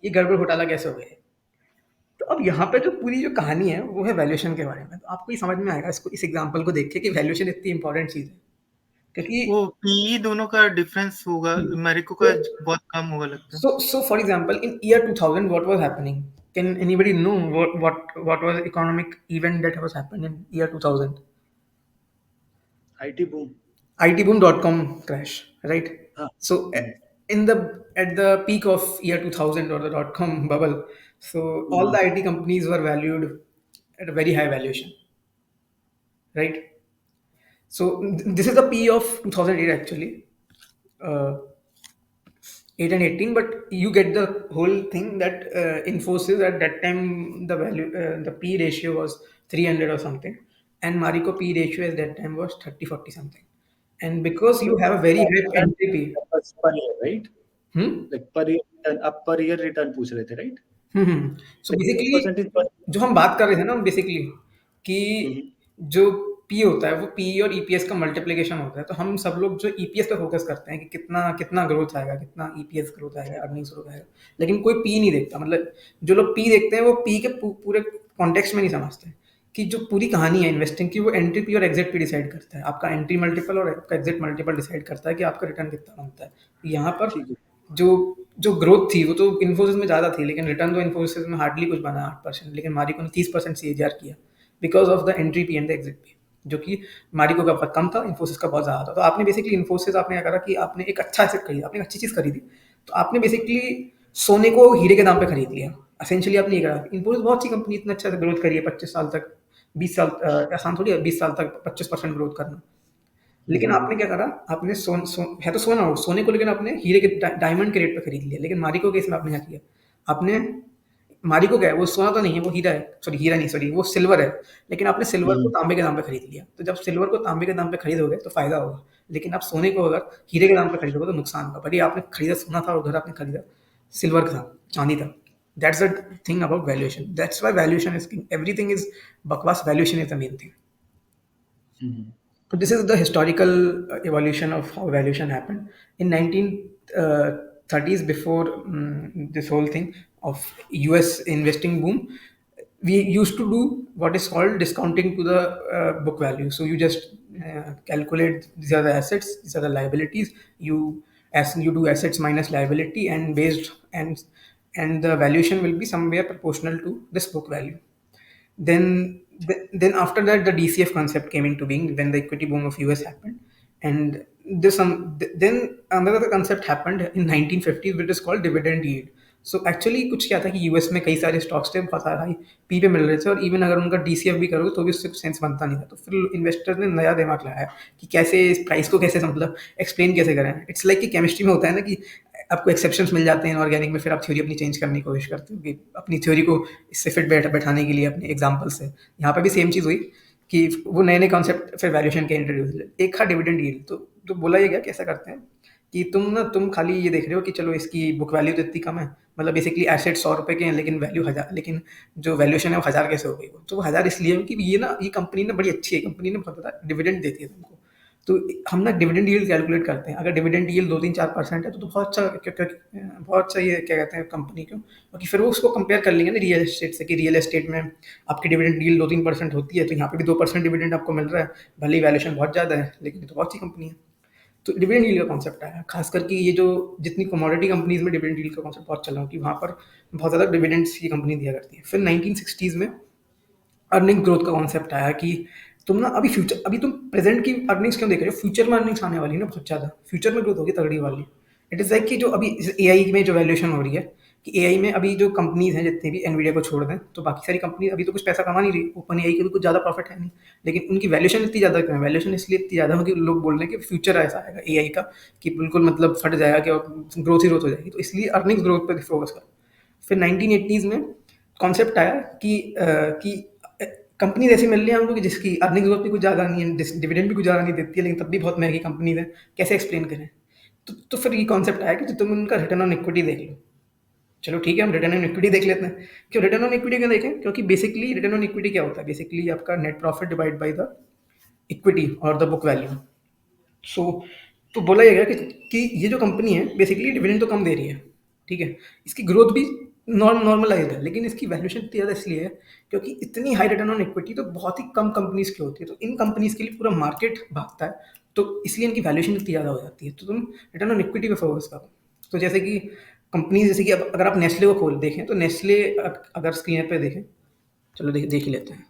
ये गड़बड़ घोटाला कैसे हो गया? तो अब यहाँ पे जो पूरी जो कहानी है वो है वैल्यूएशन के बारे में। तो आपको ये समझ में आएगा इसको, इस एग्जांपल को देख के, कि वैल्यूएशन इतनी इंपॉर्टेंट चीज है, क्योंकि वो पीई दोनों का डिफरेंस होगा, मेरिको का बहुत कम होगा लगता है। so for example in year 2000 what was happening? Can anybody know what was the economic event that was happened in year 2000? IT boom. ITboom.com crash, right? हाँ. So in the at the peak of year 2000 or the dot com bubble, so all the IT companies were valued at a very high valuation, right? So this is the P of 2008 actually, uh, 8 and 18. But you get the whole thing that Infosys at that time the value, the P ratio was 300 or something, and Marico P ratio at that time was 30-40 something. And because So you have a very high return entry P, per year, right? hmm? Like per year return, up per year return पूछ रहे थे, right? So Like basically 8% is per. जो हम बात कर रहे थे ना बेसिकली कि Mhm. जो पी होता है वो पी और ईपीएस का मल्टीप्लिकेशन होता है। तो हम सब लोग जो ईपीएस पे फोकस करते हैं कि कितना कितना ग्रोथ आएगा, कितना ईपीएस ग्रोथ आएगा, अर्निंग्स ग्रोथ आएगा, लेकिन कोई पी नहीं देखता। मतलब जो लोग पी देखते हैं वो पी के पूरे कॉन्टेक्स्ट में नहीं समझते कि जो पूरी कहानी है इन्वेस्टिंग की, वो एंट्री पी और एग्जिट पी डिसाइड करता है। आपका एंट्री मल्टीपल और आपका एग्जिट मल्टीपल डिसाइड करता है कि आपका रिटर्न कितना बनता है। यहाँ पर ठीक है. जो जो ग्रोथ थी वो तो इन्फोसिस में ज़्यादा थी, लेकिन रिटर्न तो इन्फोसिस में हार्डली कुछ बना 8%, लेकिन मारिको ने 30% सीएजीआर किया because of the entry P and the exit P, जो कि मारिको का बहुत कम था, इन्फोसिस का बहुत ज़्यादा था। तो आपने बेसिकली इन्फोसिस, आपने क्या करा कि आपने एक अच्छा एसेट खरीदा, आपने एक अच्छी चीज़ खरीदी, तो आपने बेसिकली सोने को हीरे के दाम पे खरीद लिया। असेंशियली आपने ये करा। इन्फोसिस बहुत अच्छी कंपनी, इतना अच्छा ग्रोथ करी है 25 साल तक, 20 साल, आसान थोड़ी है 20 साल तक 25% ग्रोथ करना। लेकिन आपने क्या करा, आपने है तो सोना हो, सोने को लेकिन आपने हीरे के डायमंड के रेट पे खरीद लिया। लेकिन मारिको केस में आपने क्या किया, आपने मारिको क्या है, वो सोना तो नहीं है, वो हीरा है, सॉरी हीरा नहीं, सॉरी वो सिल्वर है, लेकिन आपने सिल्वर को तांबे के दाम पे खरीद लिया। तो जब सिल्वर को तांबे के दाम पे खरीदोगे तो फायदा होगा, लेकिन आप सोने को अगर हीरे के दाम पे खरीदोगे तो नुकसान होगा। भले आपने खरीदा सोना था और उधर आपने खरीदा सिल्वर था, चांदी था। That's the thing about valuation, that's why valuation is king, everything is बकवास, valuation is the main thing. So this is the historical evolution of how valuation happened in 1930s. Before this whole thing of US investing boom, we used to do what is called discounting to the book value. So you just calculate these are the assets, these are the liabilities. You do assets minus liability, and based and the valuation will be somewhere proportional to this book value. Then after that the DCF concept came into being when the equity boom of US happened, and then another concept happened in 1950s which is called dividend yield. So actually कुछ क्या था कि US में कई सारे stocks थे, बहुत सारा पी पे मिल रहे थे, और इवन अगर उनका डीसीएफ भी करोगे तो भी उससे कुछ सेंस बनता नहीं था। तो फिर इन्वेस्टर ने नया दिमाग लगाया कि कैसे इस प्राइस को कैसे मतलब एक्सप्लेन कैसे करें। इट्स लाइक कि केमिस्ट्री में होता है ना कि आपको एक्सेप्शंस मिल जाते हैं ऑर्गेनिक में, फिर आप थ्योरी अपनी चेंज करने की कोशिश करते हो कि अपनी थ्योरी को इससे फिट बैठाने के लिए अपने एग्जाम्पल से। यहाँ पे भी सेम चीज़ हुई कि वो नए नए कॉन्सेप्ट फिर वैल्यूएशन के इंट्रोड्यूस हुए। एक था डिविडेंड यील्ड। तो बोला ये गया कैसा करते हैं कि तुम खाली ये देख रहे हो कि चलो इसकी बुक वैल्यू तो इतनी कम है, मतलब बेसिकली एसेट 100 रुपए के हैं लेकिन वैल्यू 1000, लेकिन जो वैल्यूएशन है वो 1000 कैसे हो गई? तो वो 1000 इसलिए है कि ये कंपनी ना बड़ी अच्छी है, कंपनी ने बहुत ज़्यादा डिविडेंड देती है तुमको। तो हम ना डिविडेंड यील्ड कैलकुलेट करते हैं। अगर डिविडेंड यील्ड 2-3-4% है तो बहुत अच्छा, बहुत अच्छा ये क्या कहते हैं कंपनी को, क्योंकि फिर वो उसको कंपेयर कर लेंगे ना रियल एस्टेट से कि रियल एस्टेट में आपकी डिविडेंड यील्ड 2-3% होती है, तो यहाँ पे भी 2% डिविडेंड आपको मिल रहा है, भले ही वैल्यूएशन बहुत ज़्यादा है लेकिन ये तो बहुत अच्छी कंपनी है। तो डिविडेंड यील्ड का कॉन्सेप्ट आया, खास करके ये जो जितनी कमोडिटी कंपनीज में डिविडेंड यील्ड का कॉन्सेप्ट बहुत चला, कि वहाँ पर बहुत ज़्यादा डिविडेंड्स की कंपनी दिया करती है। फिर 1960s में अर्निंग ग्रोथ का कॉन्सेप्ट आया कि तुम ना अभी तुम प्रेजेंट की अर्निंग्स क्यों देख रहे हो, फ्यूचर में अर्निंग्स आने वाली है ना बहुत ज़्यादा, फ्यूचर में ग्रोथ होगी तगड़ी वाली। इट इज़ लाइक कि जो अभी एआई में जो वैल्यूएशन हो रही है, कि एआई में अभी जो कंपनीज हैं जितनी भी, एनवीडिया को छोड़ दें तो बाकी सारी कंपनी अभी तो कुछ पैसा कमा नहीं रही, ओपन एआई के भी कुछ ज़्यादा प्रॉफिट है नहीं, लेकिन उनकी वैल्यूएशन इतनी ज़्यादा क्यों है? वैल्यूएशन इसलिए इतनी ज़्यादा है कि लोग बोल रहे हैं कि फ्यूचर ऐसा आएगा एआई का कि बिल्कुल मतलब फट जाएगा कि ग्रोथ ही ग्रोथ हो जाएगी, तो इसलिए अर्निंग्स ग्रोथ पर फोकस करो। फिर 1980s में कॉन्सेप्ट आया कि कंपनीज ऐसी मिल रही है हमको कि जिसकी अर्निंग ग्रोथ भी कुछ ज़्यादा नहीं है, डिविडेंड भी कुछ ज़्यादा नहीं देती है, लेकिन तब भी बहुत महंगी कंपनीज है, कैसे एक्सप्लेन करें? तो फिर ये कॉन्सेप्ट आया कि तुम उनका रिटर्न ऑन इक्विटी देख लो। चलो ठीक है, हम रिटर्न ऑन इक्विटी देख लेते हैं। क्यों रिटर्न ऑन इक्विटी क्यों देखें? क्योंकि बेसिकली रिटर्न ऑन इक्विटी क्या होता है? बेसिकली आपका net profit divide by the equity और द बुक वैल्यू। सो तो बोला जाएगा कि ये जो कंपनी है बेसिकली डिविडेंड तो कम दे रही है, ठीक है, इसकी ग्रोथ भी नॉर्मलाइज है, लेकिन इसकी वैल्यूएशन इतनी ज़्यादा इसलिए है क्योंकि इतनी हाई रिटर्न ऑन इक्विटी तो बहुत ही कम कंपनीज की होती है, तो इन कंपनीज के लिए पूरा मार्केट भागता है, तो इसलिए इनकी वैल्यूएशन इतनी ज़्यादा हो जाती है। तो तुम रिटर्न ऑन इक्विटी पे फोकस करो। तो जैसे कि कंपनी, जैसे कि अब अगर आप नेस्ले को खोल देखें तो नेस्ले अगर स्क्रीन पे देखें, चलो देख ही लेते हैं।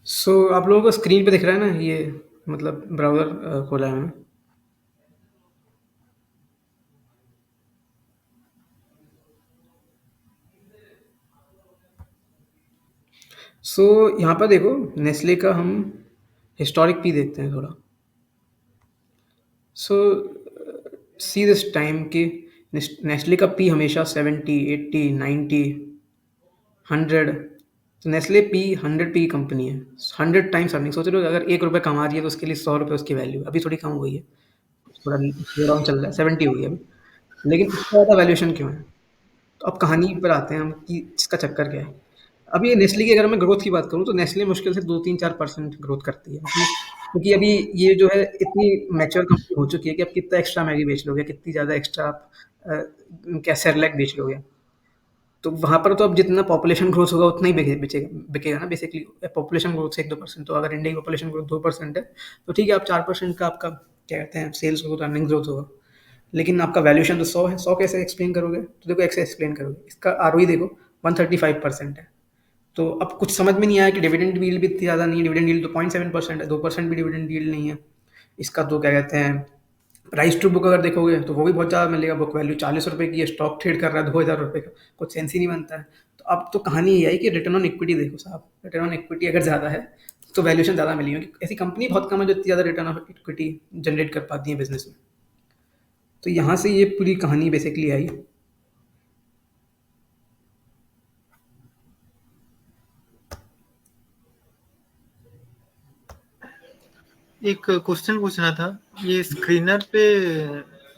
सो आप लोगों को स्क्रीन पे दिख रहा है ना, ये मतलब ब्राउज़र खोला है मैंने। सो यहाँ पर देखो, नेस्ले का हम हिस्टोरिक पी देखते हैं थोड़ा। सो सी दिस टाइम कि नेस्ले का पी हमेशा 70, 80, 90, 100। तो नेस्ले पी 100 पी कंपनी है, 100 टाइम्स अर्निंग। सोच रहे हो अगर ₹1 कमा रही है तो उसके लिए ₹100 उसकी वैल्यू, अभी थोड़ी कम हो गई है, थोड़ा स्लो डाउन चल रहा है, 70 हो गई अभी, लेकिन इससे ज़्यादा वैल्यूएशन क्यों है? तो अब कहानी पर आते हैं हम कि इसका चक्कर क्या है। अभी ये नेस्ले की अगर मैं ग्रोथ की बात करूँ तो नेस्ले मुश्किल से 2-3-4% ग्रोथ करती है, क्योंकि अभी ये जो है इतनी मैच्योर कंपनी हो चुकी है कि आप कितना एक्स्ट्रा मैगी बेच लोगे, कितनी ज़्यादा एक्स्ट्रा आप क्या सेरेलैक बेच लोगे, तो वहाँ पर तो अब जितना पॉपुलेशन ग्रोथ होगा उतना ही बिकेगा ना बेसिकली। पॉपुलेशन ग्रोथ से 1-2%, तो अगर इंडिया की पॉपुलेशन ग्रोथ 2% है तो ठीक है, आप 4% का आपका क्या कहते हैं सेल्स ग्रोथ, अर्निंग ग्रोथ होगा, लेकिन आपका वैल्यूएशन तो 100 है। 100 कैसे एक्सप्लेन करोगे? तो देखो ऐसे एक्सप्लेन करोगे, इसका आरओई देखो 135% है। तो अब कुछ समझ में नहीं आया कि डिविडेंड यील्ड भी इतनी ज़्यादा नहीं है, डिविडेंड यील्ड तो 0.7% है, 2% भी डिविडेंड यील्ड नहीं है इसका। तो क्या कहते हैं प्राइस टू बुक अगर देखोगे तो वो भी बहुत ज़्यादा मिलेगा, बुक वैल्यू ₹40 की है, स्टॉक ट्रेड कर रहा है ₹2000 का, कुछ सेंस ही नहीं बनता है। तो अब तो कहानी ये आई कि रिटर्न ऑन इक्विटी देखो साहब, रिटर्न ऑन इक्विटी अगर ज़्यादा है तो वैल्यूएशन ज़्यादा मिली है। ऐसी कंपनी बहुत कम है जो इतनी ज़्यादा रिटर्न ऑन इक्विटी जनरेट कर पाती है बिजनेस में। तो यहाँ से ये पूरी कहानी बेसिकली आई। एक क्वेश्चन पूछना था, ये स्क्रीनर पे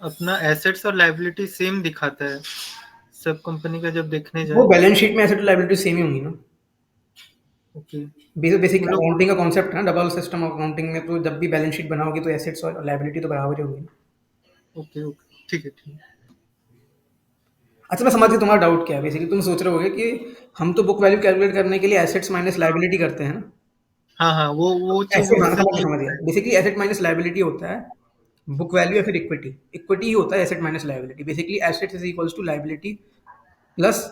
अपना एसेट्स और लायबिलिटी सेम दिखाता है सब कंपनी का जब देखने वो जाए। बैलेंस शीट में एसेट लायबिलिटी सेम ही होंगी ना, ओके, बेसिक हम लोग अकाउंटिंग का कॉन्सेप्ट है ना, डबल सिस्टम अकाउंटिंग में, तो जब भी बैलेंस शीट बनाओगे तो एसेट्स और लायबिलिटी तो बराबर ही होंगी। ओके ओके, ठीक है ठीक है। अच्छा मैं समझ गया तुम्हारा डाउट क्या है। बेसिकली तुम सोच रहे होगे कि हम तो बुक वैल्यू कैलकुलेट करने के लिए एसेट्स माइनस लायबिलिटी करते हैं ना। हाँ हाँ, वो चीज ऐसे, हाँ उससे समझ गया। बेसिकली एसेट माइनस लायबिलिटी होता है बुक वैल्यू या फिर इक्विटी, इक्विटी ही होता है asset minus liability. Basically assets is equals to liability plus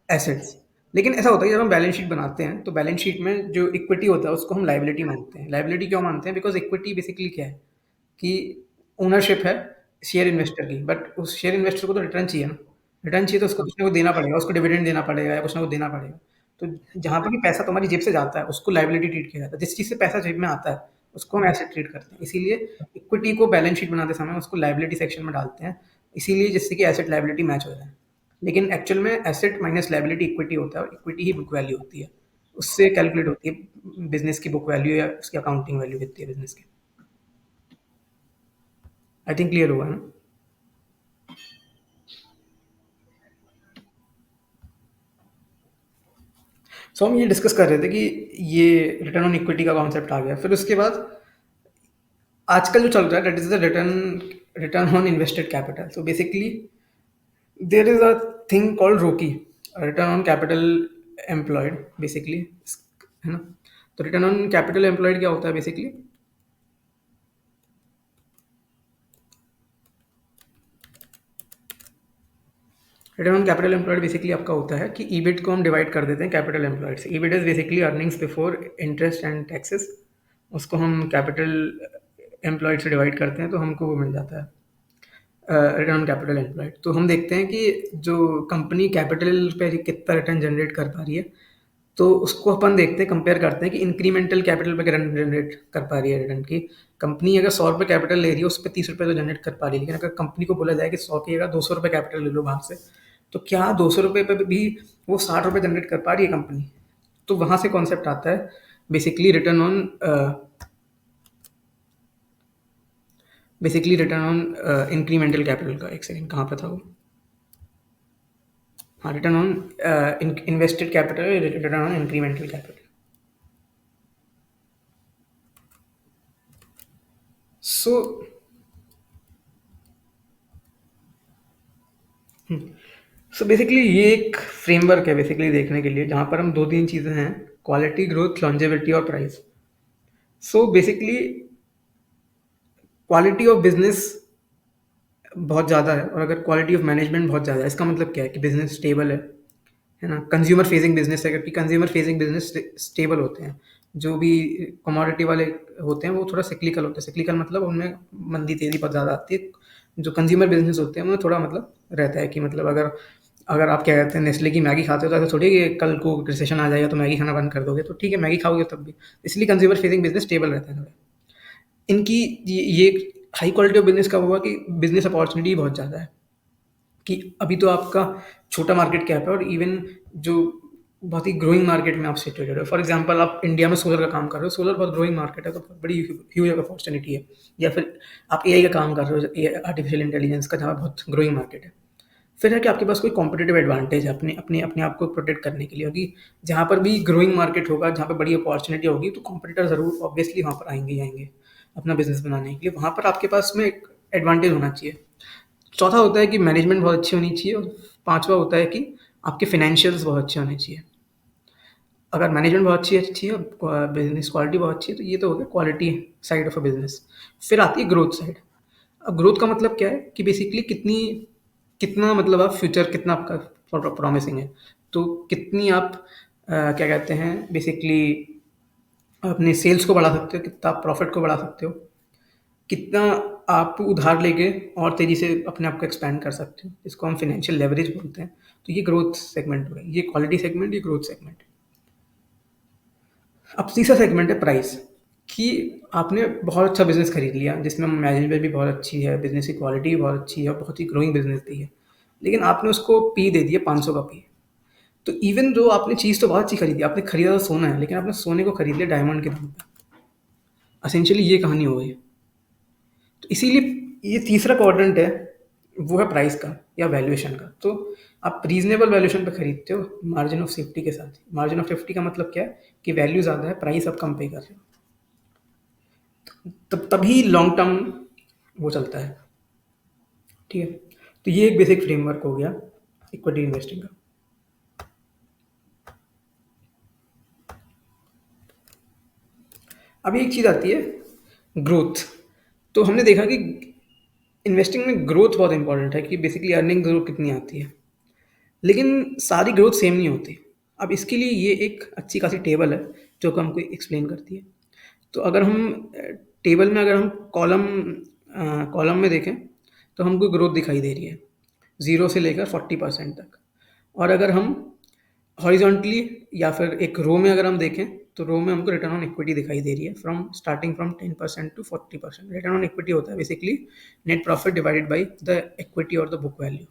assets. लेकिन ऐसा होता है कि जब हम बैलेंस शीट बनाते हैं तो बैलेंस शीट में जो इक्विटी होता है उसको हम लाइबिलिटी मानते हैं। लाइबिलिटी क्यों मानते हैं? बिकॉज इक्विटी बेसिकली क्या है कि ओनरशिप है शेयर इन्वेस्टर की, बट उस शेयर इन्वेस्टर को तो रिटर्न चाहिए ना। रिटर्न चाहिए तो उसको कुछ ना कुछ देना पड़ेगा, उसको डिविडेंड देना पड़ेगा या कुछ ना कुछ देना पड़ेगा। तो जहाँ पर भी पैसा तुम्हारी जेब से जाता है उसको लाइबिलिटी ट्रीट किया जाता है। जिस चीज़ से पैसा जेब में आता है उसको हम एसेट ट्रीट करते हैं। इसीलिए इक्विटी को बैलेंस शीट बनाते समय उसको लाइबिलिटी सेक्शन में डालते हैं, इसीलिए जिससे कि एसेट लाइबिलिटी मैच हो जाए। लेकिन एक्चुअल में एसेट माइनस लाइबिलिटी इक्विटी होता है और इक्विटी ही बुक वैल्यू होती है। उससे कैलकुलेट होती है बिजनेस की बुक वैल्यू या उसकी अकाउंटिंग वैल्यू कितनी है बिजनेस की। आई थिंक क्लियर हुआ ना? सो हम ये डिस्कस कर रहे थे कि ये रिटर्न ऑन इक्विटी का कॉन्सेप्ट आ गया। फिर उसके बाद आजकल जो चल रहा है that is the return on invested capital. So basically there is a thing called ROCE, return on capital employed basically, है ना? तो रिटर्न ऑन कैपिटल एम्प्लॉयड क्या होता है basically? Return on capital employed basically आपका होता है कि ईबिट को हम डिवाइड कर देते हैं कैपिटल एम्प्लॉयड से। EBIT is basically earnings before interest and taxes, उसको हम कैपिटल एम्प्लॉयड से डिवाइड करते हैं तो हमको वो मिल जाता है रिटर्न ऑन कैपिटल एम्प्लॉयड। तो हम देखते हैं कि जो कंपनी कैपिटल पे कितना रिटर्न जनरेट कर पा रही है, तो उसको अपन देखते हैं, कंपेयर करते हैं कि इंक्रीमेंटल कैपिटल पे रिटर्न जनरेट कर पा रही है। रिटर्न की कंपनी अगर 100 रुपये कैपिटल ले रही है उस पर 30 रुपये तो जनरेट कर पा रही है, लेकिन अगर कंपनी को बोला जाए कि 100 की जगह 200 रुपये कैपिटल ले लो बाहर से, तो क्या 200 रुपये पे भी वो 60 रुपये जनरेट कर पा रही है कंपनी? तो वहाँ से कॉन्सेप्ट आता है basically return on incremental capital का। एक सेकंड, कहाँ पे था वो? हाँ, return on invested capital, return on incremental capital. So so basically ये एक फ्रेमवर्क है बेसिकली देखने के लिए, जहाँ पर हम 2-3 चीज़ें हैं, क्वालिटी, ग्रोथ, लॉन्जेविटी और price. So basically quality of business बहुत ज़्यादा है और अगर क्वालिटी ऑफ मैनेजमेंट बहुत ज़्यादा है, इसका मतलब क्या है कि बिजनेस स्टेबल है ना? कंज्यूमर फेसिंग बिजनेस है, क्योंकि कंज्यूमर फेसिंग बिजनेस स्टेबल होते हैं। जो भी कमोडिटी वाले होते हैं वो थोड़ा सिक्लिकल होते हैं। सिक्लिकल मतलब उनमें मंदी तेजी बहुत ज़्यादा आती है। जो कंज्यूमर बिजनेस होते हैं उनमें थोड़ा मतलब रहता है कि मतलब अगर अगर आप क्या कहते हैं नेस्ले की मैगी खाते हो तो ऐसा थोड़ी है कि कल को रिसेशन आ जाएगा तो मैगी खाना बंद कर दोगे, तो ठीक है मैगी खाओगे तब भी। इसलिए कंज्यूमर फेसिंग बिजनेस स्टेबल रहता है थोड़ा। इनकी ये हाई क्वालिटी ऑफ बिजनेस कब हुआ कि बिजनेस अपॉर्चुनिटी बहुत ज़्यादा है, कि अभी तो आपका छोटा मार्केट कैप है और इवन जो बहुत ही ग्रोइंग मार्केट में आप सिचुएटेड हो। फॉर एग्जांपल आप इंडिया में सोलर का काम कर रहे हो, सोलर बहुत ग्रोइंग मार्केट है तो बहुत बड़ी ह्यूज अपॉर्चुनिटी है। या फिर आप एआई का काम कर रहे हो, आर्टिफिशियल इंटेलिजेंस का, जहाँ बहुत ग्रोइंग मार्केट है। फिर है कि आपके पास कोई कॉम्पिटेटिव एडवांटेज है अपने अपने अपने आप को प्रोटेक्ट करने के लिए, क्योंकि जहाँ पर भी ग्रोइंग मार्केट होगा, जहाँ पर बड़ी अपॉर्चुनिटी होगी, तो कॉम्पिटिटर ज़रूर ऑब्वियसली वहाँ पर आएंगे ही आएंगे अपना बिजनेस बनाने के लिए। वहाँ पर आपके पास में एक एडवांटेज होना चाहिए। चौथा होता है कि मैनेजमेंट बहुत अच्छी होनी चाहिए और पांचवा होता है कि आपके फाइनेंशियल्स बहुत अच्छे होने चाहिए। अगर मैनेजमेंट बहुत अच्छी है और बिजनेस क्वालिटी बहुत अच्छी है तो ये तो हो गया quality side of a business. फिर आती है ग्रोथ साइड। अब ग्रोथ का मतलब क्या है कि बेसिकली कितना मतलब आप फ्यूचर कितना आपका प्रॉमिसिंग है, तो कितनी आप क्या कहते हैं बेसिकली अपने सेल्स को बढ़ा सकते हो, कितना आप प्रॉफिट को बढ़ा सकते हो, कितना आप उधार लेके और तेजी से अपने आप को एक्सपैंड कर सकते हो, इसको हम फाइनेंशियल लेवरेज बोलते हैं। तो ये ग्रोथ सेगमेंट हो गया, ये क्वालिटी सेगमेंट, ये ग्रोथ सेगमेंट। अब तीसरा सेगमेंट है प्राइस, कि आपने बहुत अच्छा बिजनेस खरीद लिया जिसमें मैनेजमेंट भी बहुत अच्छी है, बिजनेस की क्वालिटी भी बहुत अच्छी है, बहुत ही ग्रोइंग बिजनेस भी है, लेकिन आपने उसको पी दे दिया 500 का पी। तो इवन जो आपने चीज़ तो बहुत अच्छी खरीदी, आपने खरीदा तो सोना है, लेकिन आपने सोने को खरीद लिया डायमंड के दाम पे। असेंशियली ये कहानी हो गई। तो इसीलिए ये तीसरा क्वाड्रेंट है, वो है प्राइस का या वैल्यूएशन का। तो आप रीजनेबल वैल्यूएशन पे खरीदते हो मार्जिन ऑफ सेफ्टी के साथ। मार्जिन ऑफ सेफ्टी का मतलब क्या है कि वैल्यू ज़्यादा है, प्राइस आप कम पे कर रहे हो, तब तभी लॉन्ग टर्म वो चलता है। ठीक है, तो ये एक बेसिक फ्रेमवर्क हो गया इक्विटी इन्वेस्टिंग का। अभी एक चीज़ आती है ग्रोथ। तो हमने देखा कि इन्वेस्टिंग में ग्रोथ बहुत इंपॉर्टेंट है कि बेसिकली अर्निंग ग्रोथ कितनी आती है, लेकिन सारी ग्रोथ सेम नहीं होती। अब इसके लिए ये एक अच्छी खासी टेबल है जो कि हमको एक्सप्लेन करती है। तो अगर हम टेबल में अगर हम कॉलम में देखें तो हमको ग्रोथ दिखाई दे रही है 0 से लेकर 40% तक। और अगर हम हॉरिजॉन्टली या फिर एक रो में अगर हम देखें तो रो में हमको रिटर्न ऑन इक्विटी दिखाई दे रही है starting from 10% to 40%। Return on equity होता है basically net profit divided by the equity और द बुक वैल्यू।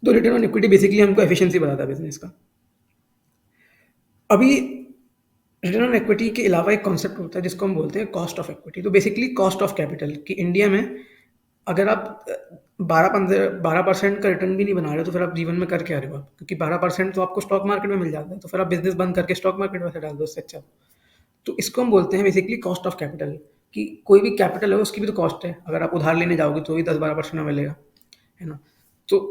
तो रिटर्न ऑन इक्विटी बेसिकली हमको एफिशिएंसी बताता है बिजनेस का। अभी रिटर्न ऑन इक्विटी के अलावा एक कॉन्सेप्ट होता है जिसको हम बोलते हैं कॉस्ट ऑफ इक्विटी। तो बेसिकली कॉस्ट ऑफ कैपिटल कि इंडिया में अगर आप 12% का रिटर्न भी नहीं बना रहे हो तो फिर आप जीवन में कर क्या रहे हो आप? क्योंकि 12% तो आपको स्टॉक मार्केट में मिल जाता है, तो फिर आप बिजनेस बंद करके स्टॉक मार्केट में से डाल दो, उससे अच्छा। तो इसको हम बोलते हैं बेसिकली कॉस्ट ऑफ कैपिटल कि कोई भी कैपिटल है उसकी भी तो कॉस्ट है। अगर आप उधार लेने जाओगे तो भी 10-12% में मिलेगा, है ना? तो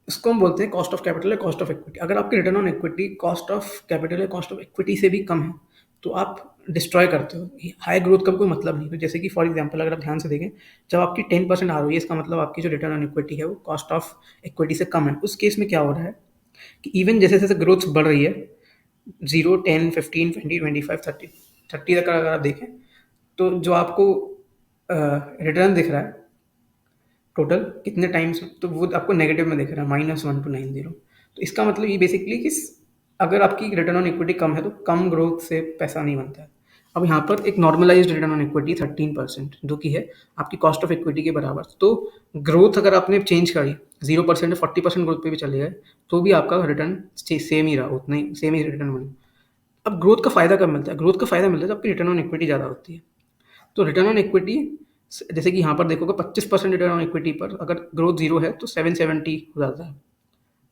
इसको हम बोलते हैं कॉस्ट ऑफ कैपिटल है कॉस्ट ऑफ इक्विटी। अगर आपकी return on equity cost of capital है कॉस्ट ऑफ इक्विटी से भी कम है तो आप डिस्ट्रॉय करते हो। हाई ग्रोथ का कोई मतलब नहीं। तो जैसे कि फॉर एग्जांपल अगर आप ध्यान से देखें, जब आपकी 10% ROE है इसका मतलब आपकी जो रिटर्न ऑन इक्विटी है वो कॉस्ट ऑफ इक्विटी से कम है। उस केस में क्या हो रहा है कि इवन जैसे जैसे ग्रोथ बढ़ रही है 0, 10, 15, 20, 25, 30 तक अगर आप देखें तो जो आपको रिटर्न दिख रहा है टोटल कितने टाइम्स में, तो वो आपको नेगेटिव में दिख रहा है -1,290। तो इसका मतलब ये बेसिकली कि अगर आपकी रिटर्न ऑन इक्विटी कम है तो कम ग्रोथ से पैसा नहीं बनता है। अब यहाँ पर एक नॉर्मलाइज्ड रिटर्न ऑन इक्विटी 13% जो कि है आपकी कॉस्ट ऑफ इक्विटी के बराबर। तो ग्रोथ अगर आपने चेंज करी 0% से 40% ग्रोथ पे भी चले गए तो भी आपका रिटर्न सेम ही रहा, उतना ही सेम ही रिटर्न बना। अब ग्रोथ का फ़ायदा कब मिलता है? ग्रोथ का फ़ायदा मिलता है जब आपकी रिटर्न ऑन इक्विटी ज़्यादा होती है। तो रिटर्न ऑन इक्विटी जैसे कि यहाँ पर देखोगे 25% रिटर्न ऑन इक्विटी पर अगर ग्रोथ 0 है तो 770 हो जाता है,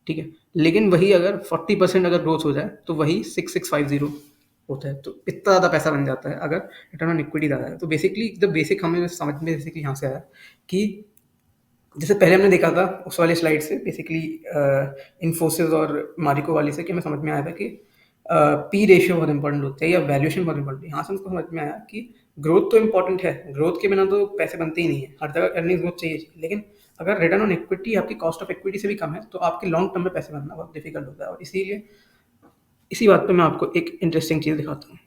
ठीक है। लेकिन वही अगर 40% अगर ग्रोथ हो जाए तो वही 6650 होता है। तो इतना ज़्यादा पैसा बन जाता है अगर रिटर्न ऑन इक्विटी ज़्यादा है। तो बेसिकली द बेसिक हमें समझ में बेसिकली यहाँ से आया कि जैसे पहले हमने देखा था उस वाले स्लाइड से बेसिकली इन्फोसिस और मारिको वाली से कि हमें समझ में आया था कि पी रेशियो बहुत इंपॉर्टेंट होता है या वैल्यूएशन बहुत इंपॉर्टेंट है। यहाँ से हमको समझ में आया कि ग्रोथ तो इंपॉर्टेंट है, ग्रोथ के बिना तो पैसे बनते ही नहीं है, हर जगह अर्निंग ग्रोथ चाहिए, लेकिन अगर रिटर्न ऑन इक्विटी आपकी कॉस्ट ऑफ इक्विटी से भी कम है तो आपके लॉन्ग टर्म में पैसे बनना बहुत डिफिकल्ट होता है। और इसीलिए इसी बात पे मैं आपको एक इंटरेस्टिंग चीज़ दिखाता हूँ।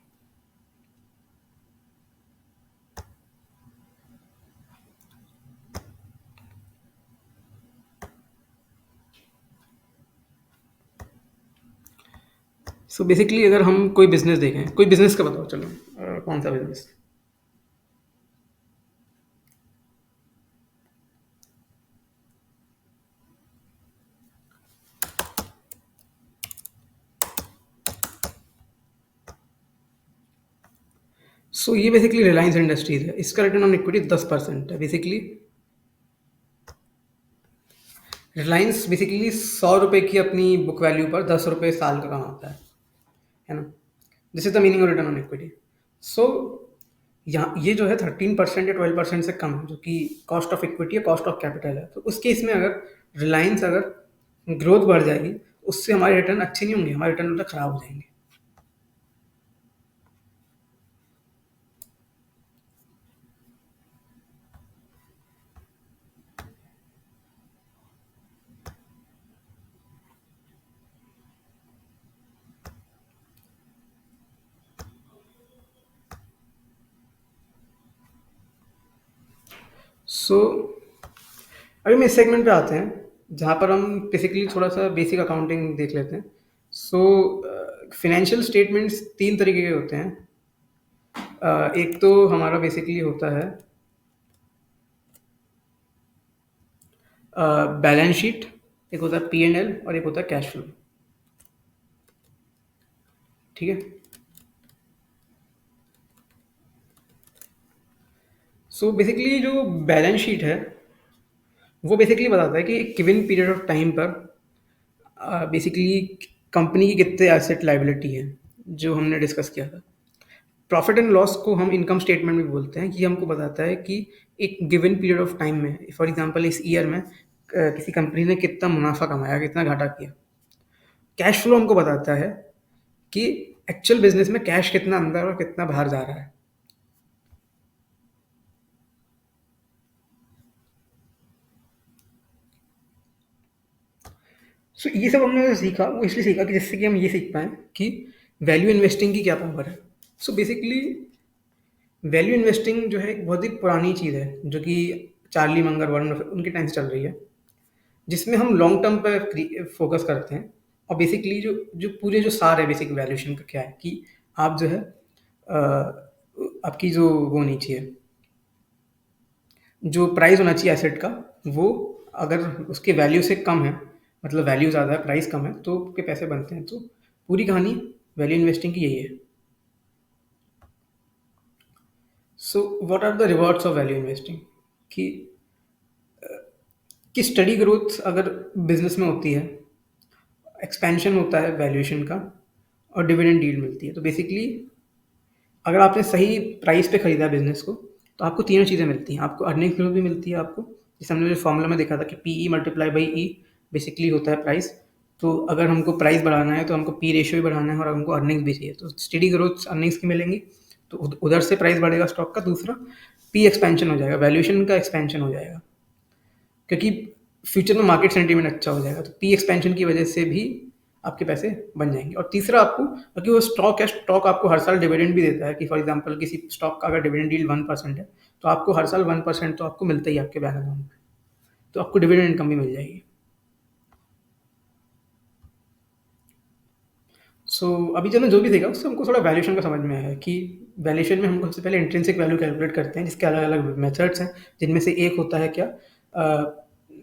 सो बेसिकली अगर हम कोई बिजनेस देखें, कोई बिजनेस का बताओ, चलो कौन सा बिजनेस? सो ये बेसिकली रिलायंस इंडस्ट्रीज है, इसका रिटर्न ऑन इक्विटी 10% है। बेसिकली रिलायंस बेसिकली 100 रुपये की अपनी बुक वैल्यू पर 10 रुपये साल का कमाता है ना? This is the meaning of return on equity. So यहाँ ये जो है 13% या 12% से कम है जो कि कॉस्ट ऑफ इक्विटी या कॉस्ट ऑफ कैपिटल है। तो उस केस में अगर रिलायंस अगर ग्रोथ बढ़ जाएगी उससे हमारे रिटर्न अच्छे नहीं होंगे, हमारे रिटर्न उल्टा खराब हो जाएंगे। सो अभी हम इस सेगमेंट पे आते हैं जहाँ पर हम बेसिकली थोड़ा सा बेसिक अकाउंटिंग देख लेते हैं। सो फिनेंशियल स्टेटमेंट्स 3 तरीके के होते हैं। एक तो हमारा बेसिकली होता है बैलेंस शीट, एक होता है P&L और एक होता है कैश फ्लो, ठीक है। सो बेसिकली जो बैलेंस शीट है वो बेसिकली बताता है कि एक गिवन पीरियड ऑफ टाइम पर बेसिकली कंपनी की कितने एसेट लाइबिलिटी है, जो हमने डिस्कस किया था। प्रॉफिट एंड लॉस को हम इनकम स्टेटमेंट में बोलते हैं कि हमको बताता है कि एक गिवन पीरियड ऑफ टाइम में, फॉर एग्जांपल इस ईयर में किसी कंपनी ने कितना मुनाफा कमाया, कितना घाटा किया। कैश फ्लो हमको बताता है कि एक्चुअल बिजनेस में कैश कितना अंदर और कितना बाहर जा रहा है। सो ये सब हमने सीखा, वो इसलिए सीखा कि जिससे कि हम ये सीख पाएँ कि वैल्यू इन्वेस्टिंग की क्या पावर है। सो बेसिकली वैल्यू इन्वेस्टिंग जो है एक बहुत ही पुरानी चीज़ है, जो कि चार्ली मंगर, वॉरेन बफेट उनके टाइम से चल रही है, जिसमें हम लॉन्ग टर्म पे फ़ोकस करते हैं। और बेसिकली जो जो पूरे जो सार है बेसिक वैल्यूएशन का क्या है कि आप जो है आपकी जो वो होनी चाहिए, जो प्राइस होना चाहिए एसेट का, वो अगर उसके वैल्यू से कम है, मतलब वैल्यू ज़्यादा है, प्राइस कम है, तो आपके पैसे बनते हैं। तो पूरी कहानी वैल्यू इन्वेस्टिंग की यही है। So what are the rewards of value investing? कि कि स्टडी ग्रोथ अगर बिजनेस में होती है, एक्सपेंशन होता है वैल्यूएशन का, और डिविडेंड यील्ड मिलती है। तो बेसिकली अगर आपने सही प्राइस पे खरीदा बिजनेस को, तो आपको तीनों चीज़ें मिलती हैं। आपको अर्निंग ग्रोथ भी मिलती है आपको, जैसे हमने जो फॉर्मूला में देखा था कि P E multiply by E basically होता है प्राइस। तो अगर हमको प्राइस बढ़ाना है तो हमको पी रेशियो भी बढ़ाना है, और हमको अर्निंग्स भी चाहिए, तो स्टडी ग्रोथ अर्निंग्स की मिलेंगी, तो उधर से प्राइस बढ़ेगा स्टॉक का। दूसरा पी एक्सपेंशन हो जाएगा, वैल्यूएशन का एक्सपेंशन हो जाएगा, क्योंकि फ्यूचर में मार्केट सेंटीमेंट अच्छा हो जाएगा, तो पी एक्सपेंशन की वजह से भी आपके पैसे बन जाएंगे। और तीसरा आपको, क्योंकि वो स्टॉक है, स्टॉक आपको हर साल डिविडेंड भी देता है, कि फॉर एग्जांपल किसी स्टॉक का अगर डिविडेंड यील्ड 1% है, तो आपको हर साल 1% तो आपको मिलता ही है आपके बैंक अकाउंट में, तो आपको डिविडेंड इनकम भी मिल जाएगी। अभी जब मैं जो भी देखा उससे हमको थोड़ा वैल्यूएशन का समझ में आया है कि वैल्यूएशन में हमको सबसे पहले इंट्रिंसिक वैल्यू कैलकुलेट करते हैं, जिसके अलग अलग मेथड्स हैं, जिनमें से एक होता है क्या,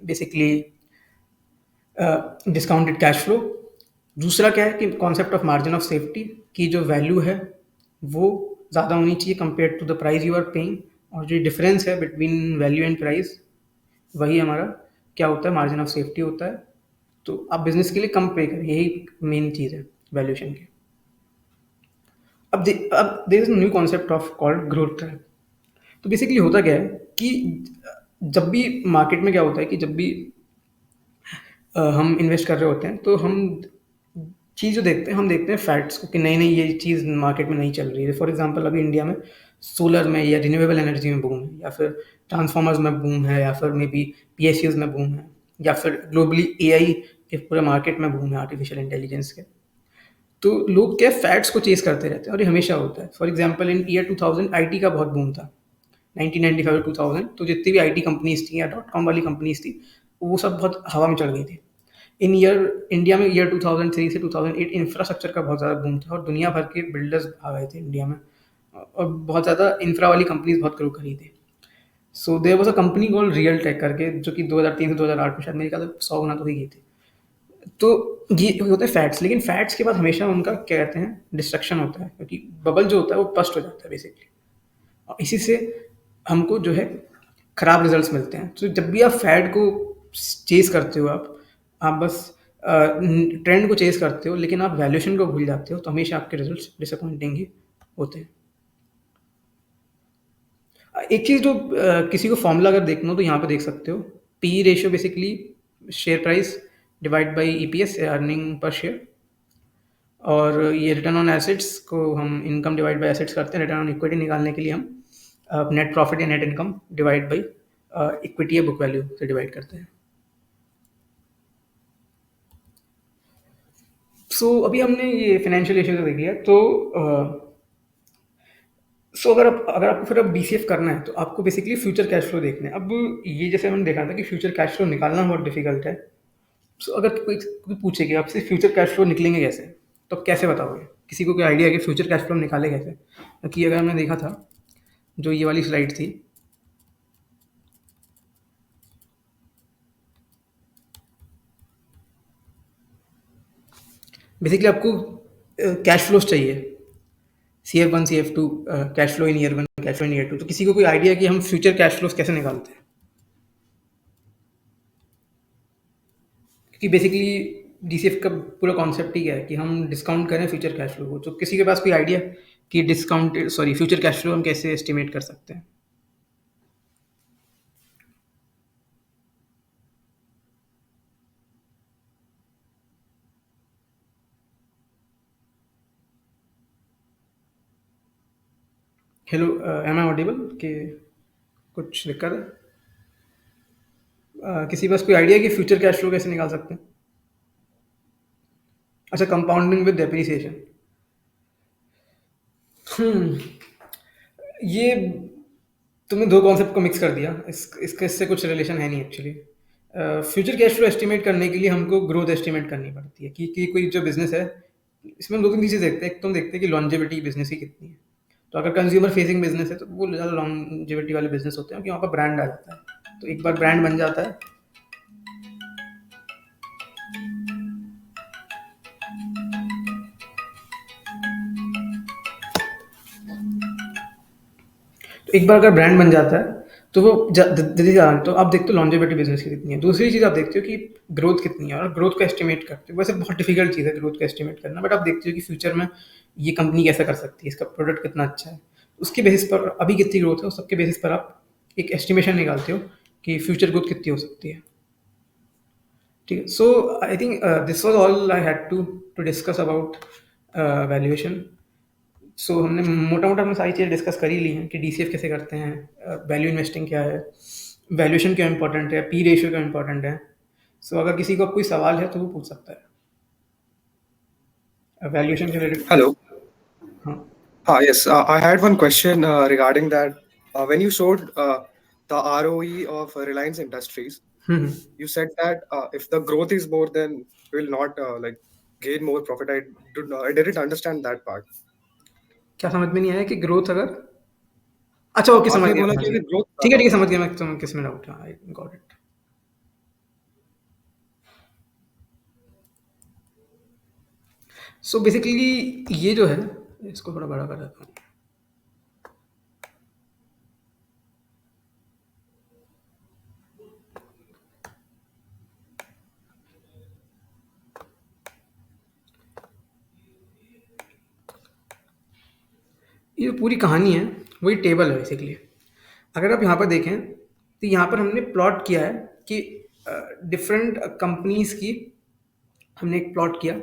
बेसिकली डिस्काउंटेड कैश फ्लो। दूसरा क्या है कि concept of margin of safety, की जो वैल्यू है वो ज़्यादा होनी चाहिए compare to the price you are paying, और जो डिफरेंस है बिटवीन वैल्यू एंड प्राइस, वही हमारा क्या होता है, मार्जिन ऑफ सेफ्टी होता है। तो आप बिजनेस के लिए कम पे करें, यही मेन चीज़ है वैल्यूएशन की। अब there is new concept of called growth trap. तो बेसिकली होता क्या है कि जब भी मार्केट में क्या होता है कि जब भी हम इन्वेस्ट कर रहे होते हैं, तो हम चीज़ जो देखते हैं, हम देखते हैं फैक्ट्स को, कि नहीं नहीं ये चीज़ मार्केट में नहीं चल रही है। फॉर एग्जांपल अभी इंडिया में सोलर में या रिन्यूएबल एनर्जी में बूम है, या फिर ट्रांसफार्मर्स में बूम है, या फिर मे बी पीएसयूज में बूम है, या फिर ग्लोबली एआई के पूरे मार्केट में बूम है, आर्टिफिशियल इंटेलिजेंस के। तो लोग क्या फैक्ट्स को चेस करते रहते हैं, और ये हमेशा होता है। For example in year 2000 IT का बहुत बूम था, 1995 2000। तो जितनी भी आईटी कंपनीज थी या डॉट कॉम वाली कंपनीज थी, वो सब बहुत हवा में चढ़ गई थी। इन ईयर इंडिया में ईयर 2003 से 2008 इंफ्रास्ट्रक्चर का बहुत ज़्यादा बूम था, और दुनिया भर के बिल्डर्स आ गए थे इंडिया में, और बहुत ज़्यादा इंफ्रा वाली कंपनीज बहुत ग्रो करी थी। So there was a company called Real Tech करके, जो कि 2003 से 2008 में शायद मेरे ख्याल से 100 गुना तो ही गई थी। तो ये होते हैं फैट्स, लेकिन फैट्स के बाद हमेशा उनका क्या कहते हैं, डिस्ट्रक्शन होता है, क्योंकि बबल जो होता है वो बस्ट हो जाता है बेसिकली, और इसी से हमको जो है खराब रिजल्ट्स मिलते हैं। तो जब भी आप फैड को चेस करते हो, आप बस ट्रेंड को चेस करते हो, लेकिन आप वैल्यूएशन को भूल जाते हो, तो हमेशा आपके रिजल्ट्स डिसअपॉइंटिंग ही होते हैं। एक चीज़ जो किसी को फॉर्मूला अगर देखना हो तो यहाँ पे देख सकते हो, P ratio basically share price divide by EPS, earning per share. और ये रिटर्न ऑन एसेट्स को हम इनकम डिवाइड बाई एसेट्स करते हैं। रिटर्न ऑन इक्विटी निकालने के लिए हम नेट प्रॉफिट या net income divide by equity या बुक वैल्यू से डिवाइड करते हैं। अभी हमने ये फाइनेंशियल रेशियो देख लिया। अगर आपको फिर अब बीसीएफ करना है, तो आपको बेसिकली फ्यूचर कैश फ्लो देखना है। अब ये जैसे हमने देखा था कि फ्यूचर कैश फ्लो निकालना बहुत डिफिकल्ट है। अगर कोई पूछे कि आपसे फ्यूचर कैश फ्लो निकलेंगे कैसे, तो आप कैसे बताओगे? किसी को कोई आइडिया है कि फ्यूचर कैश फ्लो निकाले कैसे? कि अगर हमने देखा था जो ये वाली स्लाइड थी, बेसिकली आपको कैश फ्लोज चाहिए, CF1 CF2, cash flow in year 1, cash flow in year 2। तो किसी को कोई आइडिया है कि हम फ्यूचर कैश फ्लोज कैसे निकालते हैं? क्योंकि बेसिकली डीसीएफ का पूरा कॉन्सेप्ट ही क्या है कि हम डिस्काउंट करें फ्यूचर कैश फ्लो को। तो किसी के पास कोई आइडिया कि फ्यूचर कैश फ्लो हम कैसे एस्टिमेट कर सकते हैं? Hello, am I audible? कि कुछ दिक्कत है? किसी के पास कोई आइडिया कि फ्यूचर कैश फ्लो कैसे निकाल सकते हैं? अच्छा, कंपाउंडिंग विद डेप्रिसिएशन। ये तुमने दो कॉन्सेप्ट को मिक्स कर दिया। इसके इससे कुछ रिलेशन है नहीं actually. Future cash flow estimate करने के लिए हमको ग्रोथ एस्टिमेट करनी पड़ती है कि कोई जो बिजनेस है, इसमें हम दो तीन चीज़ें देखते हैं। एक तो हम देखते हैं कि लॉन्जेविटी बिजनेस की कितनी है। तो अगर कंज्यूमर फेसिंग बिजनेस है तो वो ज़्यादा लॉन्जेविटी वाले बिजनेस होते हैं, क्योंकि वहाँ पर ब्रांड आ जाता है। तो एक बार ब्रांड बन जाता है, तो एक बार अगर ब्रांड बन जाता है तो वो तो आप देखते हो लॉन्जेविटी बिजनेस की कितनी है। दूसरी चीज़ आप देखते हो कि ग्रोथ कितनी है, और ग्रोथ को एस्टिमेट करते हो। वैसे बहुत डिफिकल्ट चीज़ है ग्रोथ को एस्टिमेट करना, बट आप देखते हो कि फ्यूचर में ये कंपनी कैसा कर सकती है, इसका प्रोडक्ट कितना अच्छा है। उसके बेसिस पर अभी कितनी ग्रोथ है, उस सबके बेसिस पर आप एक एस्टिमेशन निकालते हो कि फ्यूचर ग्रोथ कितनी हो सकती है। ठीक है। So I think this was all I had to discuss about valuation. So हमने मोटा मोटा हमने सारी चीज़ें डिस्कस कर ही ली हैं कि डीसीएफ कैसे करते हैं, वैल्यू इन्वेस्टिंग क्या है, वैल्यूएशन क्यों इंपॉर्टेंट है, पी रेशियो क्यों इंपॉर्टेंट है। सो अगर किसी को कोई सवाल है तो वो पूछ सकता है वैल्यूएशन के रिलेटेड। Hello. हाँ। Yes, I had one question regarding that. When you showed the ROE of Reliance Industries, hmm. you said that if the growth is more, then will not like gain more profit. I didn't understand that part. क्या समझ में नहीं आया कि growth अगर, अच्छा okay समझ आपने गया बोला समझ कि गया। अगर ग्रोथ ठीक है ज्यादा ठीक है, होगा समझ गया मैं तुम किस में डाउट है। I got it. So basically ये जो है, इसको थोड़ा बड़ा कर देता हूँ। ये पूरी कहानी है, वही टेबल है बेसिकली। अगर आप यहाँ पर देखें तो यहाँ पर हमने प्लॉट किया है कि डिफरेंट कंपनीज की हमने एक प्लॉट किया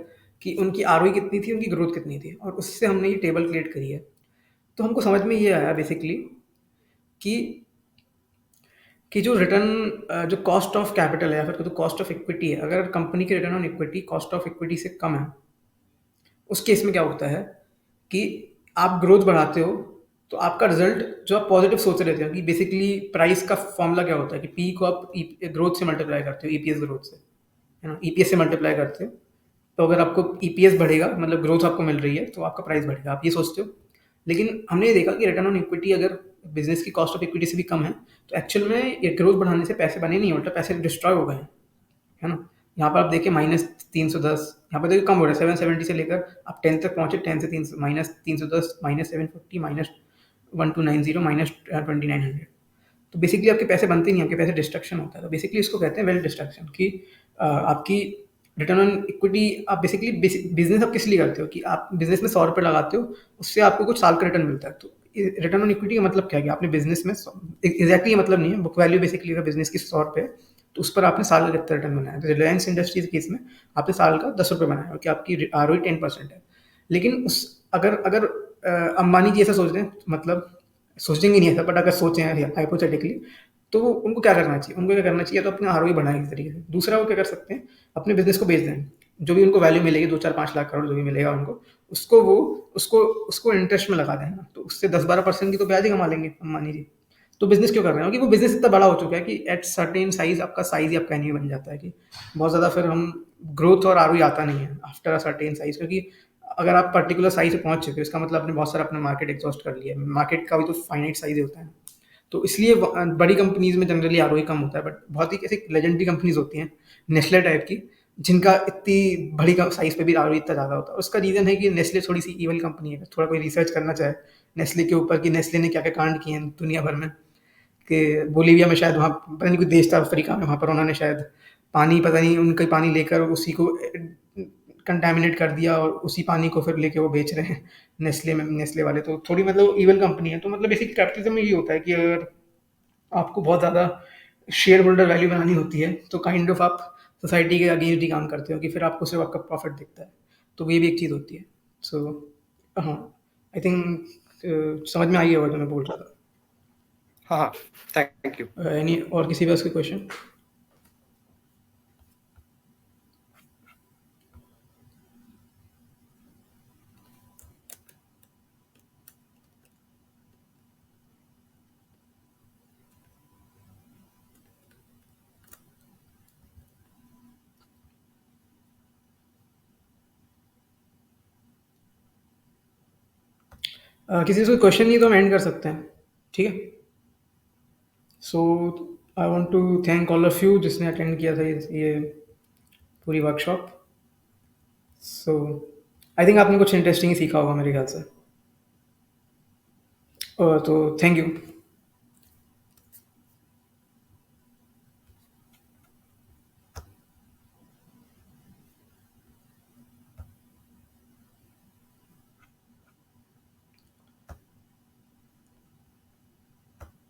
कि उनकी आरओई कितनी थी, उनकी ग्रोथ कितनी थी, और उससे हमने ये टेबल क्रिएट करी है। तो हमको समझ में ये आया बेसिकली कि जो रिटर्न, जो कॉस्ट ऑफ कैपिटल है या फिर जो कॉस्ट ऑफ इक्विटी है, अगर कंपनी की return on equity cost of equity से कम है, उस केस में क्या होता है कि आप ग्रोथ बढ़ाते हो तो आपका रिजल्ट जो आप पॉजिटिव सोच रहे थे कि बेसिकली प्राइस का फॉर्मूला क्या होता है कि पी को आप ग्रोथ से मल्टीप्लाई करते हो, ईपीएस ग्रोथ से, है ना, ईपीएस से मल्टीप्लाई करते हो। तो अगर आपको ईपीएस बढ़ेगा, मतलब ग्रोथ आपको मिल रही है, तो आपका प्राइस बढ़ेगा, आप ये सोचते हो। लेकिन हमने ये देखा कि रिटर्न ऑन इक्विटी अगर बिजनेस की कॉस्ट ऑफ इक्विटी से भी कम है, तो एक्चुअल में ये ग्रोथ बढ़ाने से पैसे बने नहीं, उल्टा पैसे डिस्ट्रॉय हो गए हैं, है ना। यहाँ पर आप देखिए -310, यहाँ पर देखिए कम हो रहा है, 770 से लेकर आप 10 तक पहुँचे, 10 से 3 -310 -750 -1290 -2900। तो बेसिकली आपके पैसे बनते नहीं, आपके पैसे डिस्ट्रक्शन होता है। तो बेसिकली इसको कहते हैं वेल्थ डिस्ट्रक्शन कि आपकी रिटर्न ऑन इक्विटी, आप बेसिकली बिजनेस आप किस लिए करते हो कि आप बिजनेस में 100 रुपये लगाते हो, उससे आपको कुछ साल का रिटर्न मिलता है। तो रिटर्न ऑन इक्विटी का मतलब क्या है कि आपने बिजनेस में एग्जैक्टली ये मतलब नहीं है, बुक वैल्यू बेसिकली अगर बिजनेस की 100 रुपये है, तो उस पर आपने साल का कितना रिटर्न बनाया। तो रिलायंस इंडस्ट्रीज केस में आपने साल का 10 रुपये बनाया, क्योंकि आपकी आरओई 10% है। लेकिन उस अगर अगर अंबानी जी ऐसा सोच रहे हैं, मतलब सोचेंगे नहीं ऐसा, बट अगर सोचें हाइपोथेटिकली, तो उनको क्या करना चाहिए, उनको क्या करना चाहिए, तो अपने आरओई बढ़ाएं इस तरीके से। दूसरा वो क्या कर सकते हैं, अपने बिजनेस को बेच दें, जो भी उनको वैल्यू मिलेगी 2 4 5 लाख करोड़ जो भी मिलेगा उनको, उसको वो उसको उसको इंटरेस्ट में लगा दें ना, तो उससे 10 12% की तो ब्याज ही कमा लेंगे अंबानी जी। तो बिजनेस क्यों कर रहे हैं, क्योंकि वो बिजनेस इतना बड़ा हो चुका है कि एट सर्टेन साइज आपका साइज ही आपका नहीं बन जाता है कि बहुत ज़्यादा फिर हम ग्रोथ और आरओई आता नहीं है आफ्टर अ सर्टेन साइज। क्योंकि अगर आप पर्टिकुलर साइज से पहुंच चुके हो, इसका मतलब आपने बहुत सारा अपना मार्केट एग्जॉस्ट कर लिया है। मार्केट का भी तो फाइनाइट साइज होता है। तो इसलिए बड़ी कंपनीज में जनरली आरओई कम होता है, बट बहुत ही ऐसी लेजेंडरी कंपनीज होती हैं नेस्ले टाइप की, जिनका इतनी बड़ी साइज पे भी आरओई इतना ज़्यादा होता है। उसका रीज़न है कि नेस्ले थोड़ी सी ईवल कंपनी है। थोड़ा कोई रिसर्च करना चाहे नेस्ले के ऊपर कि नेस्ले ने क्या क्या कांड किए हैं दुनिया भर में, कि बोलीविया में शायद, वहाँ पता नहीं कोई देश था अफ्रीका में, वहाँ पर उन्होंने शायद पानी, पता नहीं उनका पानी लेकर उसी को कंटामिनेट कर दिया, और उसी पानी को फिर लेके वो बेच रहे हैं नेस्ले में, नेस्ले वाले। तो थोड़ी मतलब ईवल कंपनी है। तो मतलब बेसिक कैपिटलिज्म में ये होता है कि अगर आपको बहुत ज़्यादा शेयर होल्डर वैल्यू बनानी होती है, तो काइंड ऑफ आप सोसाइटी के अगेंस्ट ही काम करते हो कि फिर आपको सिर्फ आपका प्रॉफिट दिखता है। तो ये भी एक चीज़ होती है। सो हाँ, आई थिंक समझ में आई होगा जो मैं बोल रहा था। हाँ, thank you. एनी और किसी बस के क्वेश्चन? किसी से क्वेश्चन नहीं तो हम एंड कर सकते हैं, ठीक है? So I want to thank all of you जिसने अटेंड किया था ये पूरी वर्कशॉप। सो आई थिंक आपने कुछ इंटरेस्टिंग ही सीखा होगा मेरे ख्याल से। तो थैंक यू।